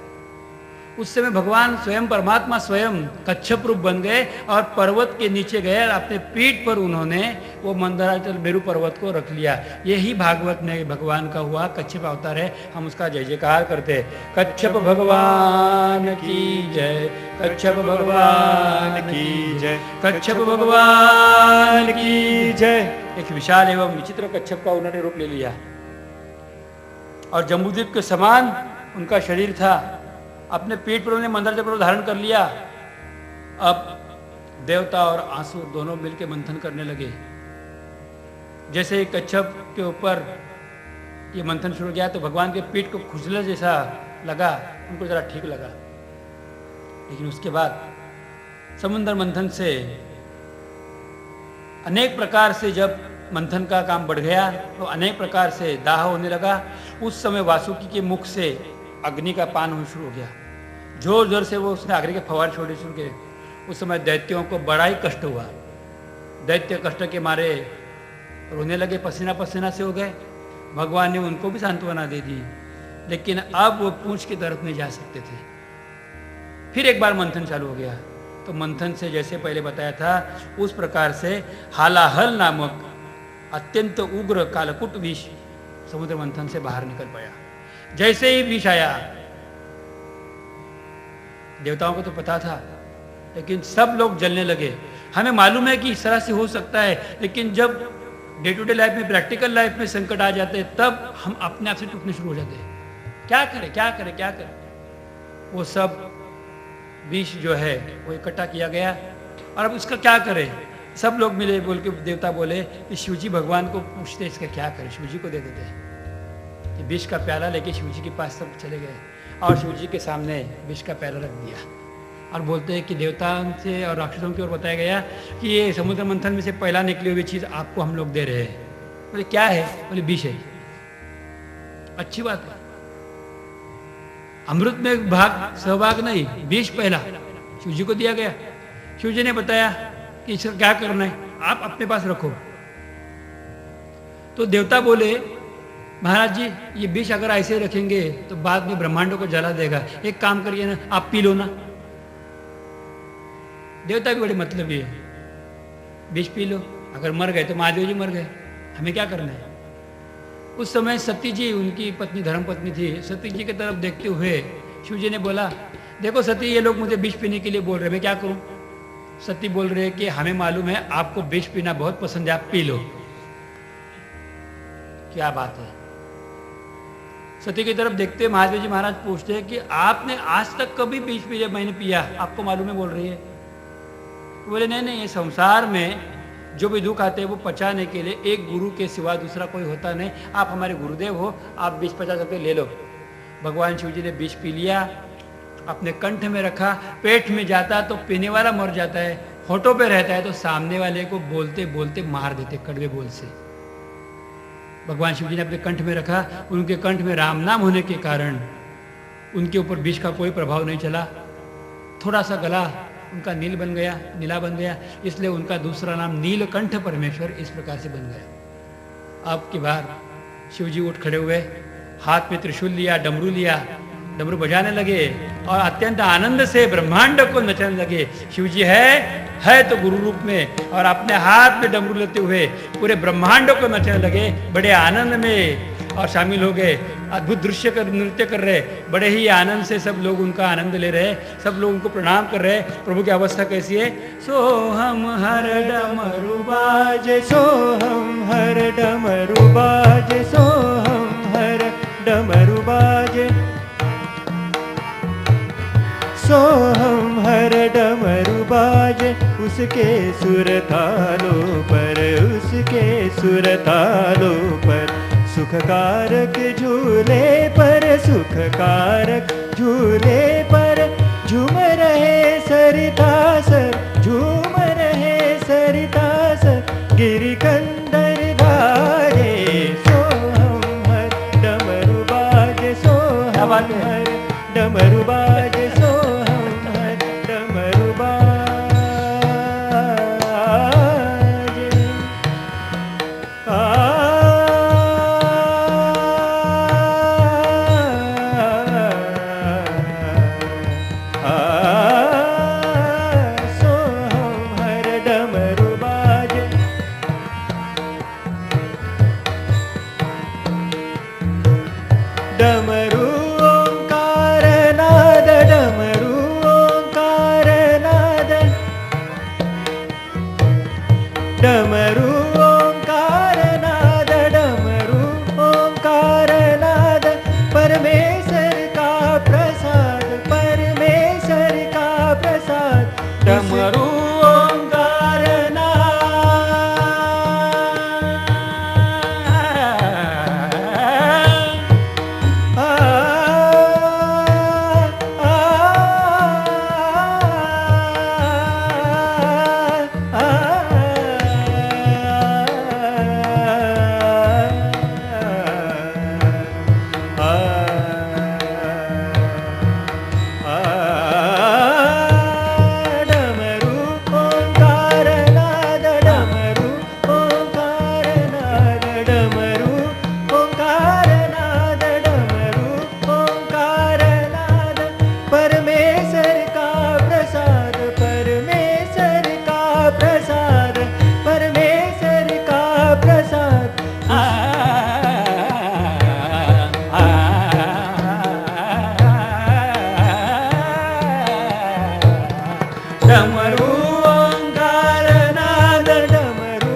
उस समय भगवान स्वयं, परमात्मा स्वयं कच्छप रूप बन गए और पर्वत के नीचे गए और अपने पीठ पर उन्होंने वो मंदराचल मेरु पर्वत को रख लिया। यही भागवत में भगवान का हुआ कच्छप अवतार है। हम उसका जय जयकार करते हैं। कच्छप भगवान की जय, कच्छप भगवान की जय, कच्छप भगवान की जय। एक विशाल एवं विचित्र कच्छप का उन्होंने रूप ले लिया और जम्बूद्वीप के समान उनका शरीर था। अपने पेट पर उन्होंने मंदराचल पर्वत धारण कर लिया। अब देवता और आसुर दोनों मिलकर मंथन करने लगे। जैसे ही कच्छप के ऊपर ये मंथन शुरू किया तो भगवान के पीठ को खुजला जैसा लगा, उनको जरा ठीक लगा। लेकिन उसके बाद समुद्र मंथन से अनेक प्रकार से जब मंथन का काम बढ़ गया तो अनेक प्रकार से दाह होने लगा। उस समय वासुकी के मुख से अग्नि का पान होना शुरू हो गया। जोर जोर से वो उसने अग्नि के फवारे छोड़े शुरू किए। उस समय दैत्यों को बड़ा ही कष्ट हुआ। दैत्य कष्ट के मारे रोने लगे, पसीना पसीना से हो गए। भगवान ने उनको भी सांत्वना दे दी, लेकिन अब वो पूंछ की तरफ नहीं जा सकते थे। फिर एक बार मंथन चालू हो गया तो मंथन से जैसे पहले बताया था उस प्रकार से हालाहल नामक अत्यंत उग्र कालकुट विष समुद्र मंथन से बाहर निकल पाया। जैसे ही विष आया, देवताओं को तो पता था, लेकिन सब लोग जलने लगे। हमें मालूम है कि इस तरह से हो सकता है, लेकिन जब डे टू डे लाइफ में, प्रैक्टिकल लाइफ में संकट आ जाते हैं तब हम अपने आप से टूटने शुरू हो जाते हैं। क्या करें क्या करें क्या करें। वो सब विष जो है वो इकट्ठा किया गया और अब इसका क्या करें। सब लोग मिले, बोल के देवता बोले कि शिवजी भगवान को पूछते इसका क्या करें, शिवजी को दे देते हैं। विष का प्याला लेके शिवजी के पास सब चले गए और शिवजी के सामने विष का प्याला रख दिया और बोलते हैं कि देवताओं से और राक्षसों की ओर बताया गया कि ये समुद्र मंथन में से पहला निकली हुई चीज आपको हम लोग दे रहे हैं। बोले क्या है? बोले विष है। अच्छी बात है, अमृत में भाग सहभाग नहीं, विष पहला शिवजी को दिया गया। शिवजी ने बताया कि इसका क्या करना है, आप अपने पास रखो। तो देवता बोले महाराज जी ये विष अगर ऐसे रखेंगे तो बाद में ब्रह्मांडों को जला देगा, एक काम करिए ना, आप पी लो ना। देवता भी बड़े मतलबी है, विष पी लो, अगर मर गए तो महादेव जी मर गए, हमें क्या करना है। उस समय सती जी, उनकी पत्नी धर्म पत्नी थी, सती जी की तरफ देखते हुए शिव जी ने बोला, देखो सती, ये लोग मुझे विष पीने के लिए बोल रहे, मैं क्या करूं? सती बोल रहे कि हमें मालूम है आपको विष पीना बहुत पसंद है, आप पी लो। क्या बात है। सती की तरफ देखते महादेव जी महाराज पूछते हैं कि आपने आज तक कभी विष पी? मैंने पिया, आपको मालूम है बोल रही है। तो बोले नहीं नहीं, ये संसार में जो भी दुख आते हैं वो पचाने के लिए एक गुरु के सिवा दूसरा कोई होता नहीं, आप हमारे गुरुदेव हो, आप विष पचा सकते, ले लो। भगवान शिव जी ने विष पी लिया, अपने कंठ में रखा, पेट में जाता तो पीने वाला मर जाता है, होठों पे रहता है तो सामने वाले को बोलते बोलते मार देते कड़वे बोल से। भगवान शिव जी ने अपने कंठ में रखा, उनके कंठ में राम नाम होने के कारण उनके ऊपर विष का कोई प्रभाव नहीं चला। थोड़ा सा गला उनका नीला बन गया, इसलिए उनका दूसरा नाम नीलकंठ परमेश्वर इस प्रकार से बन गया। अब की बार शिव जी उठ खड़े हुए, हाथ में त्रिशूल लिया, डमरू लिया, डमरू बजाने लगे और अत्यंत आनंद से ब्रह्मांड को नचाने लगे। शिव जी है तो गुरु रूप में, और अपने हाथ में डमरू लेते हुए पूरे ब्रह्मांड को नचाने लगे, बड़े आनंद में और शामिल हो गए। अद्भुत दृश्य कर नृत्य कर रहे, बड़े ही आनंद से सब लोग उनका आनंद ले रहे, सब लोग उनको प्रणाम कर रहे। प्रभु की अवस्था कैसी है? सोहम हर डमरू बाजे, सोहम हर डमरू बाजे, सोहम हर डमरू बाजे, सोहम हर डमरू बाजे, उसके सुर तालों पर, उसके सुर तालों पर, सुख कारक झूले पर, सुख कारक झूले पर, झूम रहे सरिता सर, झूम रहे सरिता सर, गिरि कंदर गाजे, सोहम हर डमरू बाजे, सोहम हर डमरू बाजे, सोहम हर डमरू बाजे। डमरू ओंकार नाद, डमरू ओंकार नाद, डमरू ओंकार नाद, डमरू ओंकार नाद, परमेश्वर का प्रसाद, परमेश्वर का प्रसाद, डमरू ओंकार नाद। डमरू ओंकार नाद, डमरू ओंकार नाद, डमरू ओंकार नाद, डमरू ओंकार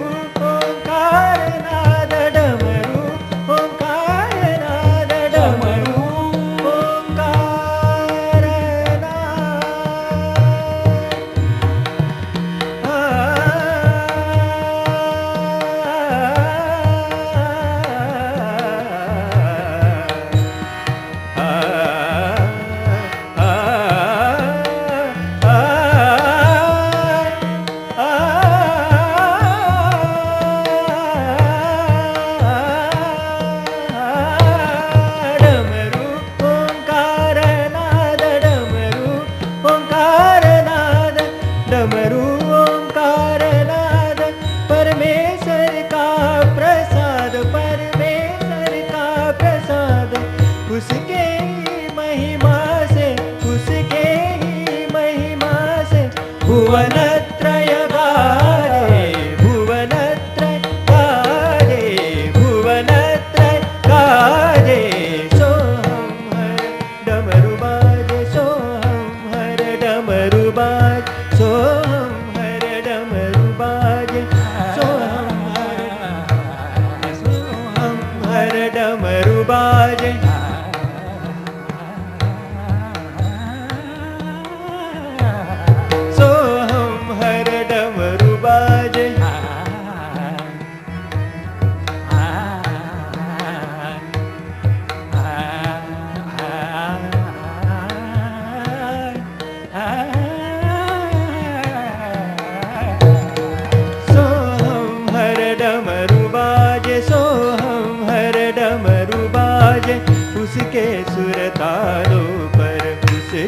डमरू ओंकार नाद, परमेश्वर का प्रसाद, परमेश्वर का प्रसाद, उसके ही महिमा से, उसके ही महिमा से, भुवनत्रय गारे, भुवनत्रय गारे, भुवनत्रय गारे, सोहम हर डमरू बाजे।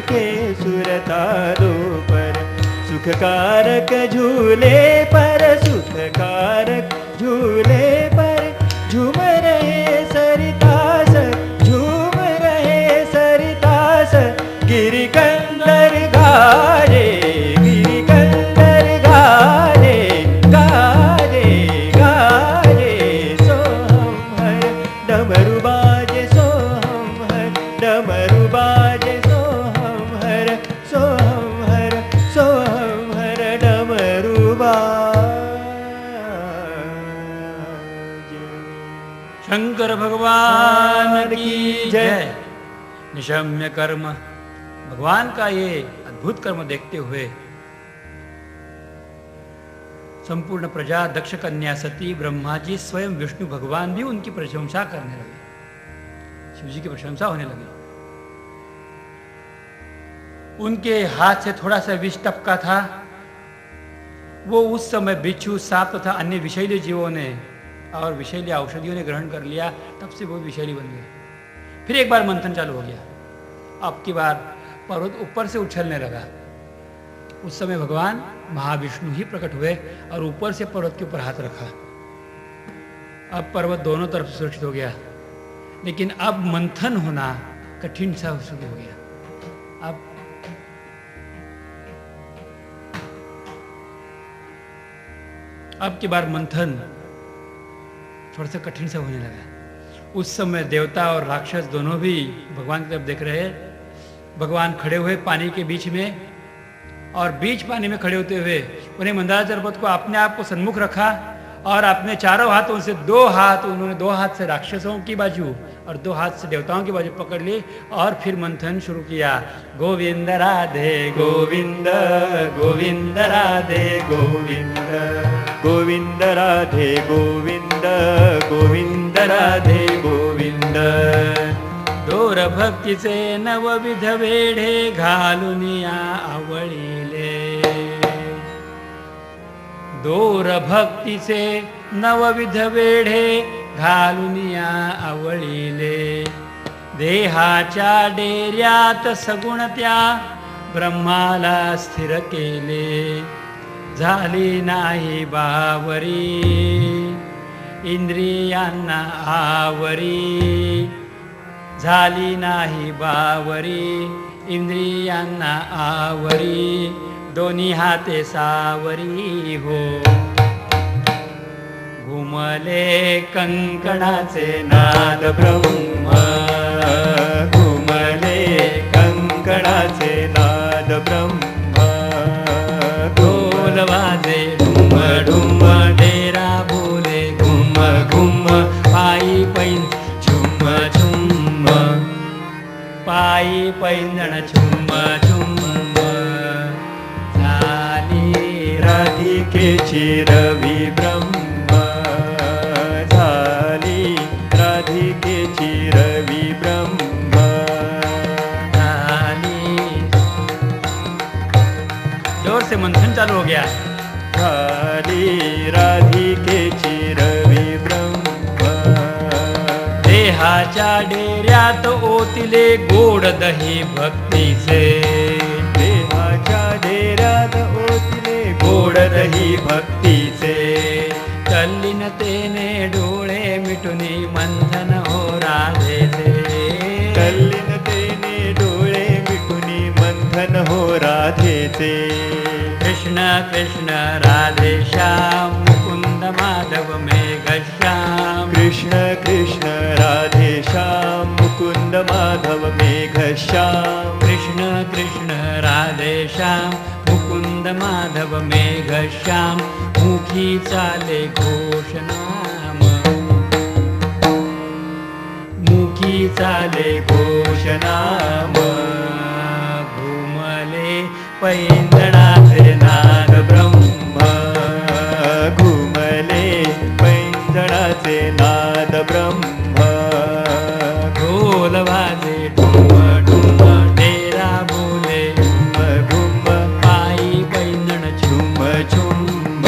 के सुरता दो पर सुखकारक झूले पर सुखकारक झूले पर झूम रहे सरितास झूम रहे सरितास गिरिकंदर गारे गिरिकंदर गारे गारे गारे सोहम हर डमरू बाजे सोहम हर डमरू बाजे सोहम हर सोहम हर सोहम हर डमरू बाजे। शंकर भगवान की जय। निशम्य कर्म, भगवान का ये अद्भुत कर्म देखते हुए संपूर्ण प्रजा, दक्ष कन्या, सती, ब्रह्मा जी, स्वयं विष्णु भगवान भी उनकी प्रशंसा करने लगे। शिव जी की प्रशंसा होने लगी। उनके हाथ से थोड़ा सा विष टपका था, वो उस समय बिच्छू, सांप तथा अन्य विषैले जीवों ने और विषैली औषधियों ने ग्रहण कर लिया। तब से वो विषैली बन गए। फिर एक बार मंथन चालू हो गया। अब की बार पर्वत ऊपर से उछलने लगा। उस समय भगवान महाविष्णु ही प्रकट हुए और ऊपर से पर्वत के ऊपर हाथ रखा। अब पर्वत दोनों तरफ सुरक्षित हो गया, लेकिन अब मंथन होना कठिन सा शुरू हो गया। अब की बार मंथन थोड़ा सा कठिन सा होने लगा। उस समय देवता और राक्षस दोनों भी भगवान की तरफ देख रहे हैं। भगवान खड़े हुए पानी के बीच में, और बीच पानी में खड़े होते हुए उन्हें मंदार पर्वत को अपने आप को सन्मुख रखा और अपने चारों हाथों से उन्होंने दो हाथ से राक्षसों की बाजू और दो हाथ से देवताओं की बाजू पकड़ ली और फिर मंथन शुरू किया। गोविंद राधे गोविंद गोविंद राधे गोविंद गोविंद राधे गोविंद गोविंद राधे गोविंद। दोर भक्तीचे नवविध वेढे घालुनिया आवळीले। दोर भक्तीचे नवविध वेढे घालुनिया आवळीले। देहाच्या डेऱ्यात सगुण त्या ब्रह्माला स्थिर केले। झाली नाही बावरी इंद्रियांना आवरी। झाली नाही बावरी इंद्रियांना आवरी। दोन्ही हाते सावरी हो। घुमले कंकणाचे नाद ब्रह्म। घुमले कंकणाचे नाद ब्रह्म। ढोल वाजे ढुम ढुम डेरा बोले घुम घुम। पायी पैन झुम झुम। पायी पैंजण झुम झुम। झाली राधिकेची रवी ब्रह्म। झाली राधिकेची रवी ब्रह्म। जोर से मंथन चालू हो गया। झाली राधिकेची रवी ब्रह्म। देहाच्या डेऱ्यात ओतिले गोड दही भक्तीचे। देहाच्या डेऱ्यात ओतले गोड दही भक्तीचे। तल्लीनतेने डोळे मिटुनी मंथन हो राधेचे। तल्लीनतेने डोळे मिटुनी मंथन हो राधेचे। कृष्ण कृष्ण राधे श्याम मुकुंद माधव मेघश्याम। कृष्ण कृष्ण राधे श्याम मुकुंद माधव मेघश्याम। कृष्ण कृष्ण राधे श्याम मुकुंद माधव मेघश्याम। मुखी चाले घोषनाम। मुखी चाले घोषनाम। घुमले पैंजणाचे नाद ब्रह्म। घुमले पैंजणाचे नाद ब्रह्म। ढोल वाजे ढुम ढुम डेरा बोले घुम पायी पैंजण झुम झुम।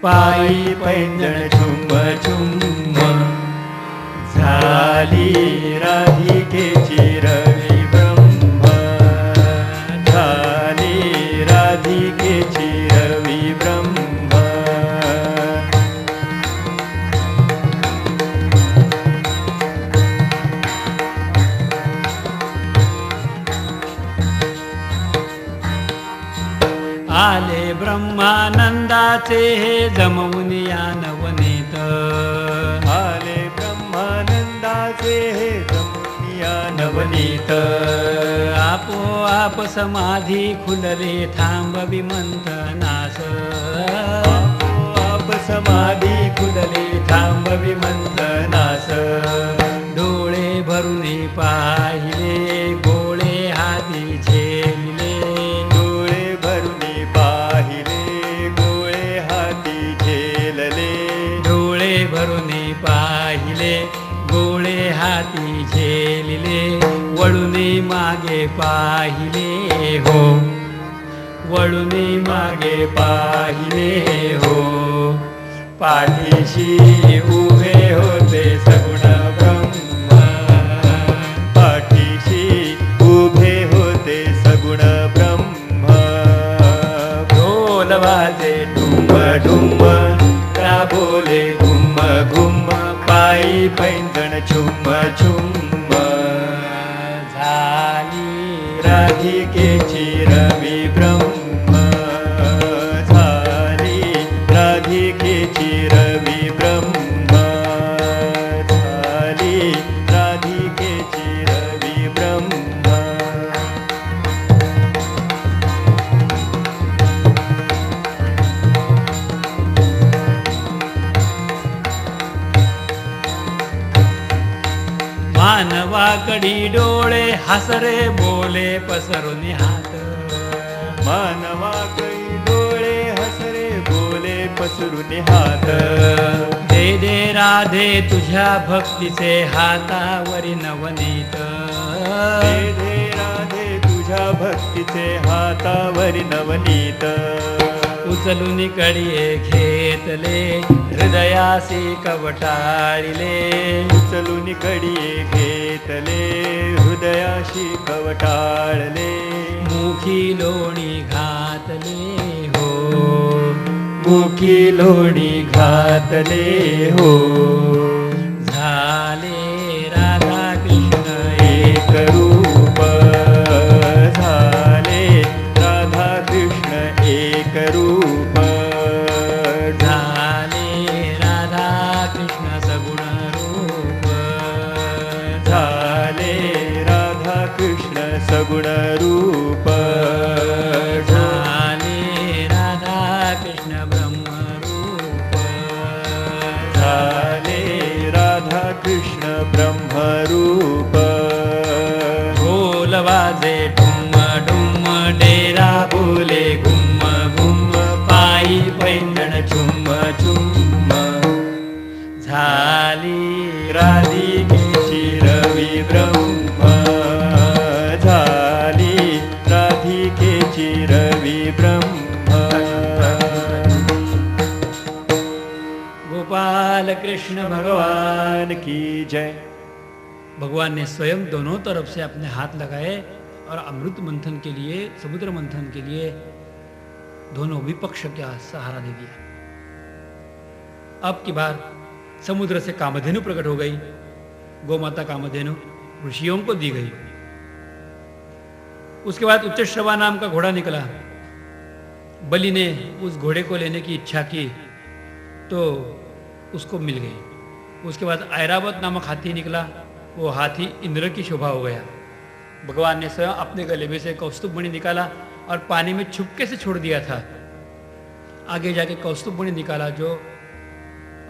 पायी पैंजण झुम झुम। झाली राधिकेची रवी ब्रह्म। आले ब्रह्मानंदाचे हे जमवून या नवनीत. आले ब्रह्मानंदाचे हे जमुनिया नवनीत आपोआप समाधी खुलले थांबवी मंथनास. आप समाधी खुलले थांबवी मंथनास. डोळे भरून पाहिले गोळे हाती झेलले. डोळे भरून पाहिले गोळे हाती झेलले. डोळे भरून पाहिले गोळे हाती झेलले. वळून मागे पाहिले हो. वळून मागे पाहिले हो. पाठीशी उभे होते सगुण ब्रह्म. पाठीशी उभे होते सगुण ब्रह्म. ढोल वाजे ढुम ढुम राबोले घुम घुम. पायी पैंजण छुम छुम. झाली राधिकेची रवी ब्रह्म. झाली राधिकेची रवी ब्रह्म. झाली राधिकेची रवी ब्रह्म. मानवाकडी डोळे हसरे बोले पसरून हात. मानवाकळी डोळे हसरे बोले पसरून हात. दे दे राधे तुझ्या भक्तीचे हातावरी नवनीत. दे दे राधे तुझ्या भक्तीचे हातावरी नवनीत. उचलून कडिये घेतले हृदयासी कवटाळिले. उचलून कडिये घेतले हृदयाशी कवटाळले. मुखी लोणी घातले हो. मुखी लोणी घातले हो. झाले राधा कृष्ण एक रूप. झाले राधा कृष्ण एक रूप. झाले राधा कृष्ण सगुण रूप. झाले राधा कृष्ण सगुण रूप. झाले राधा कृष्ण ब्रह्म रूप. झाले राधा कृष्ण ब्रह्म रूप. ढोल वाजे ढुम ढुम डेरा बोले घुम घुम. पायी पैंजण झुम झुम. झाली राधिकेची रवी ब्रह्म. झाली राधिकेची रवी ब्रह्म. गोपाल कृष्ण भगवान. भगवान की जय. भगवान ने स्वयं दोनों तरफ से अपने हाथ लगाए और अमृत मंथन के लिए, समुद्र मंथन के लिए दोनों विपक्ष का सहारा दे दिया. अब की बार समुद्र से कामधेनु प्रकट हो गई. गोमाता कामधेनु ऋषियों को दी गई. उसके बाद उच्चश्रवा नाम का घोड़ा निकला. बलि ने उस घोड़े को लेने की इच्छा की तो उसको मिल गई. उसके बाद ऐरावत नामक हाथी निकला. वो हाथी इंद्र की शोभा हो गया. भगवान ने स्वयं अपने गले में से कौस्तुभ मणि निकाला और पानी में छुपके से छोड़ दिया था. आगे जाके कौस्तुभ मणि निकाला जो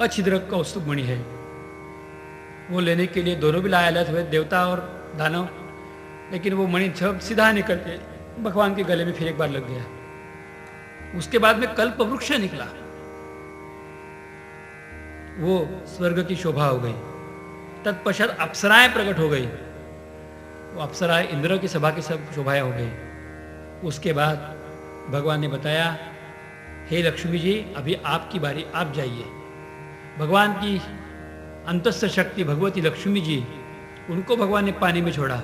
अच्छिद्र कौस्तुभ मणि है. वो लेने के लिए दोनों भी लायालत हुए, देवता और दानव. लेकिन वो मणि सब सीधा निकल के भगवान के गले में फिर एक बार लग गया. उसके बाद में कल्प वृक्ष निकला. वो स्वर्ग की शोभा हो गई. तत्पश्चात अप्सराएं प्रकट हो गई. वो अप्सराएं इंद्र की सभा की सब शोभाएं हो गई. उसके बाद भगवान ने बताया, हे लक्ष्मी जी, अभी आपकी बारी, आप जाइए. भगवान की अंतस्थ शक्ति भगवती लक्ष्मी जी, उनको भगवान ने पानी में छोड़ा.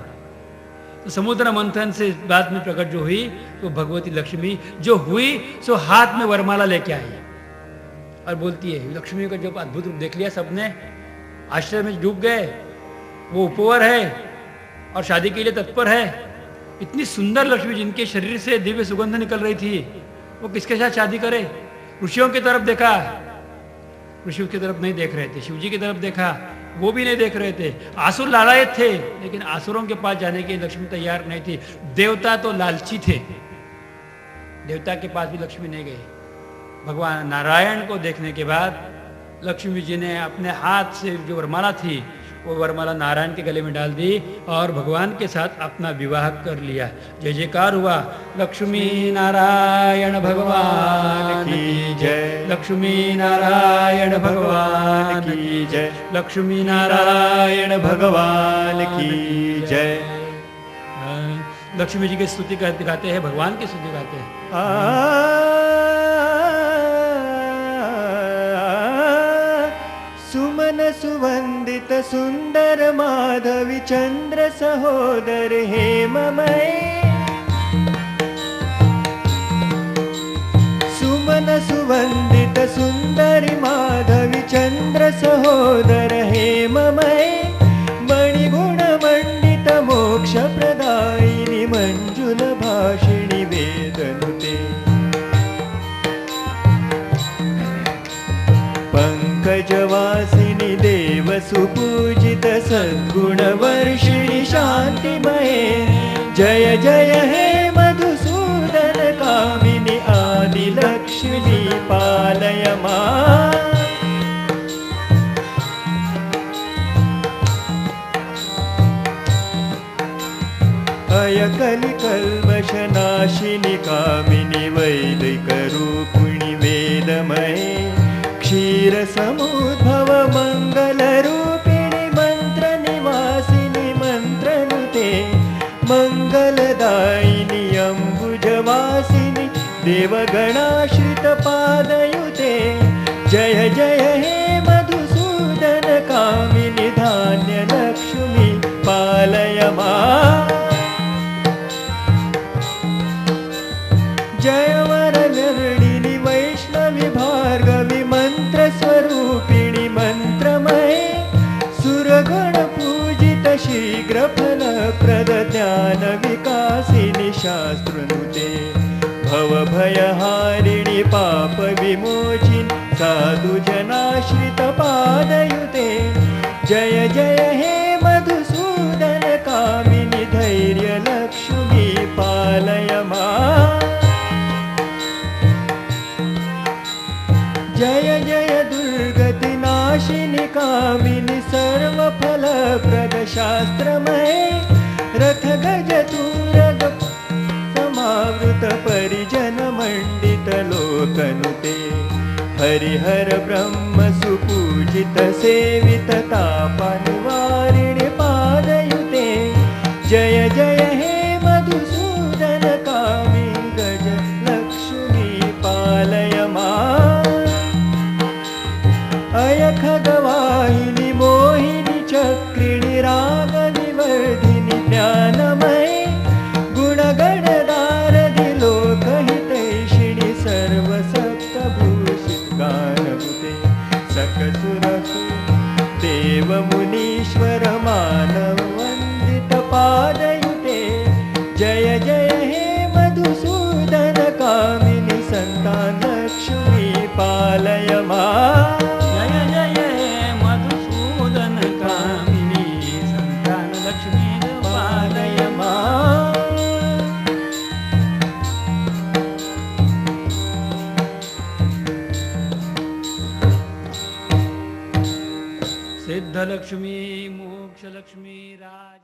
तो समुद्र मंथन से बाद में प्रकट जो हुई तो भगवती लक्ष्मी जो हुई सो हाथ में वरमाला लेके आई और बोलती है. लक्ष्मी का जब अद्भुत रूप देख लिया सबने, आश्चर्य में डूब गए. वो उपवर है और शादी के लिए तत्पर है. इतनी सुंदर लक्ष्मी जिनके शरीर से दिव्य सुगंध निकल रही थी, वो किसके साथ शादी करे? ऋषियों की तरफ देखा, ऋषियों की तरफ नहीं देख रहे थे। शिवजी की तरफ देखा, वो भी नहीं देख रहे थे। आसुर लालायत थे, लेकिन आसुरों के पास जाने के लिए लक्ष्मी तैयार नहीं थी। देवता तो लालची थे, देवता के पास भी लक्ष्मी नहीं गई। भगवान नारायण को देखने के बाद लक्ष्मी जी ने अपने हाथ से जो वरमाला थी वो वरमाला नारायण के गले में डाल दी और भगवान के साथ अपना विवाह कर लिया। जय जयकार हुआ। लक्ष्मी नारायण भगवान की जय, लक्ष्मी नारायण भगवान की जय, लक्ष्मी नारायण भगवान की जय। लक्ष्मी जी की स्तुति गाते हैं, भगवान की स्तुति गाते हैं। सुमन सुवंदित सुंदर माधवी चंद्र सहोदर हेममय, सुमन सुवंदित सुंदरी माधवी चंद्र सहोदर हेममय, मणिगुण मंडित मोक्ष प्रदायिनी मंजुल भाषिणी वेदनुते, पंकजवासिनी देव सुपूजित सद्गुण वर्षिणी शांतिमये, जय जय हे मधुसूदन कामिनी आदि लक्ष्मी पालय मां। अय कलिकल्मषनाशिनि कामिनि वैदिक रूपिणि वेदमये, क्षीर समुद्भव मंगल रूपिणी मंत्र निवासिनी मंत्रनुते, मंगलदायिनी अंबुजवासिनी देवगणाश्रित पादयुते, जय जय हे मधुसूदन कामिनि धान्य लक्ष्मी पालय मां। जय वरवर्णिनि वैष्णवी भार्गवी मंत्र स्वरूपिणी मंत्रमये, सुरगण पूजित शीघ्र फल प्रद ज्ञान विकासिनी शास्त्रनुते, भव भयहारिणी पाप विमोचिनी साधु जनाश्रित पादयुते, जय जय हे मधुसूदन कामिनि धैर्य लक्ष्मी पालय मां। जय जय दुर्गति नाशिनी कामिनी सर्वफल प्रद शास्त्रमये, रथ गज तूरग समावृत परिजन मंडित लोकनुते, हरिहर ब्रह्म सुपूजित सेवित ताप निवारिणि पादयुते, जय जय हे मधुसूदन कामिनी गज लक्ष्मी पालय मां। अय खगवाहिनी मोहिनी चक्रिणी राग निवर्धिनी ज्ञानमये, गुणगणदारधि लोकहितैषिणि सर्व सप्तभूषित गानभुते, सकसुरसु देव मुनीश्वर मानव वंदित पादयुते, जय जय हे मधुसूदन कामिनी संतान लक्ष्मी पालय मां। सिद्ध लक्ष्मी मोक्ष लक्ष्मी राज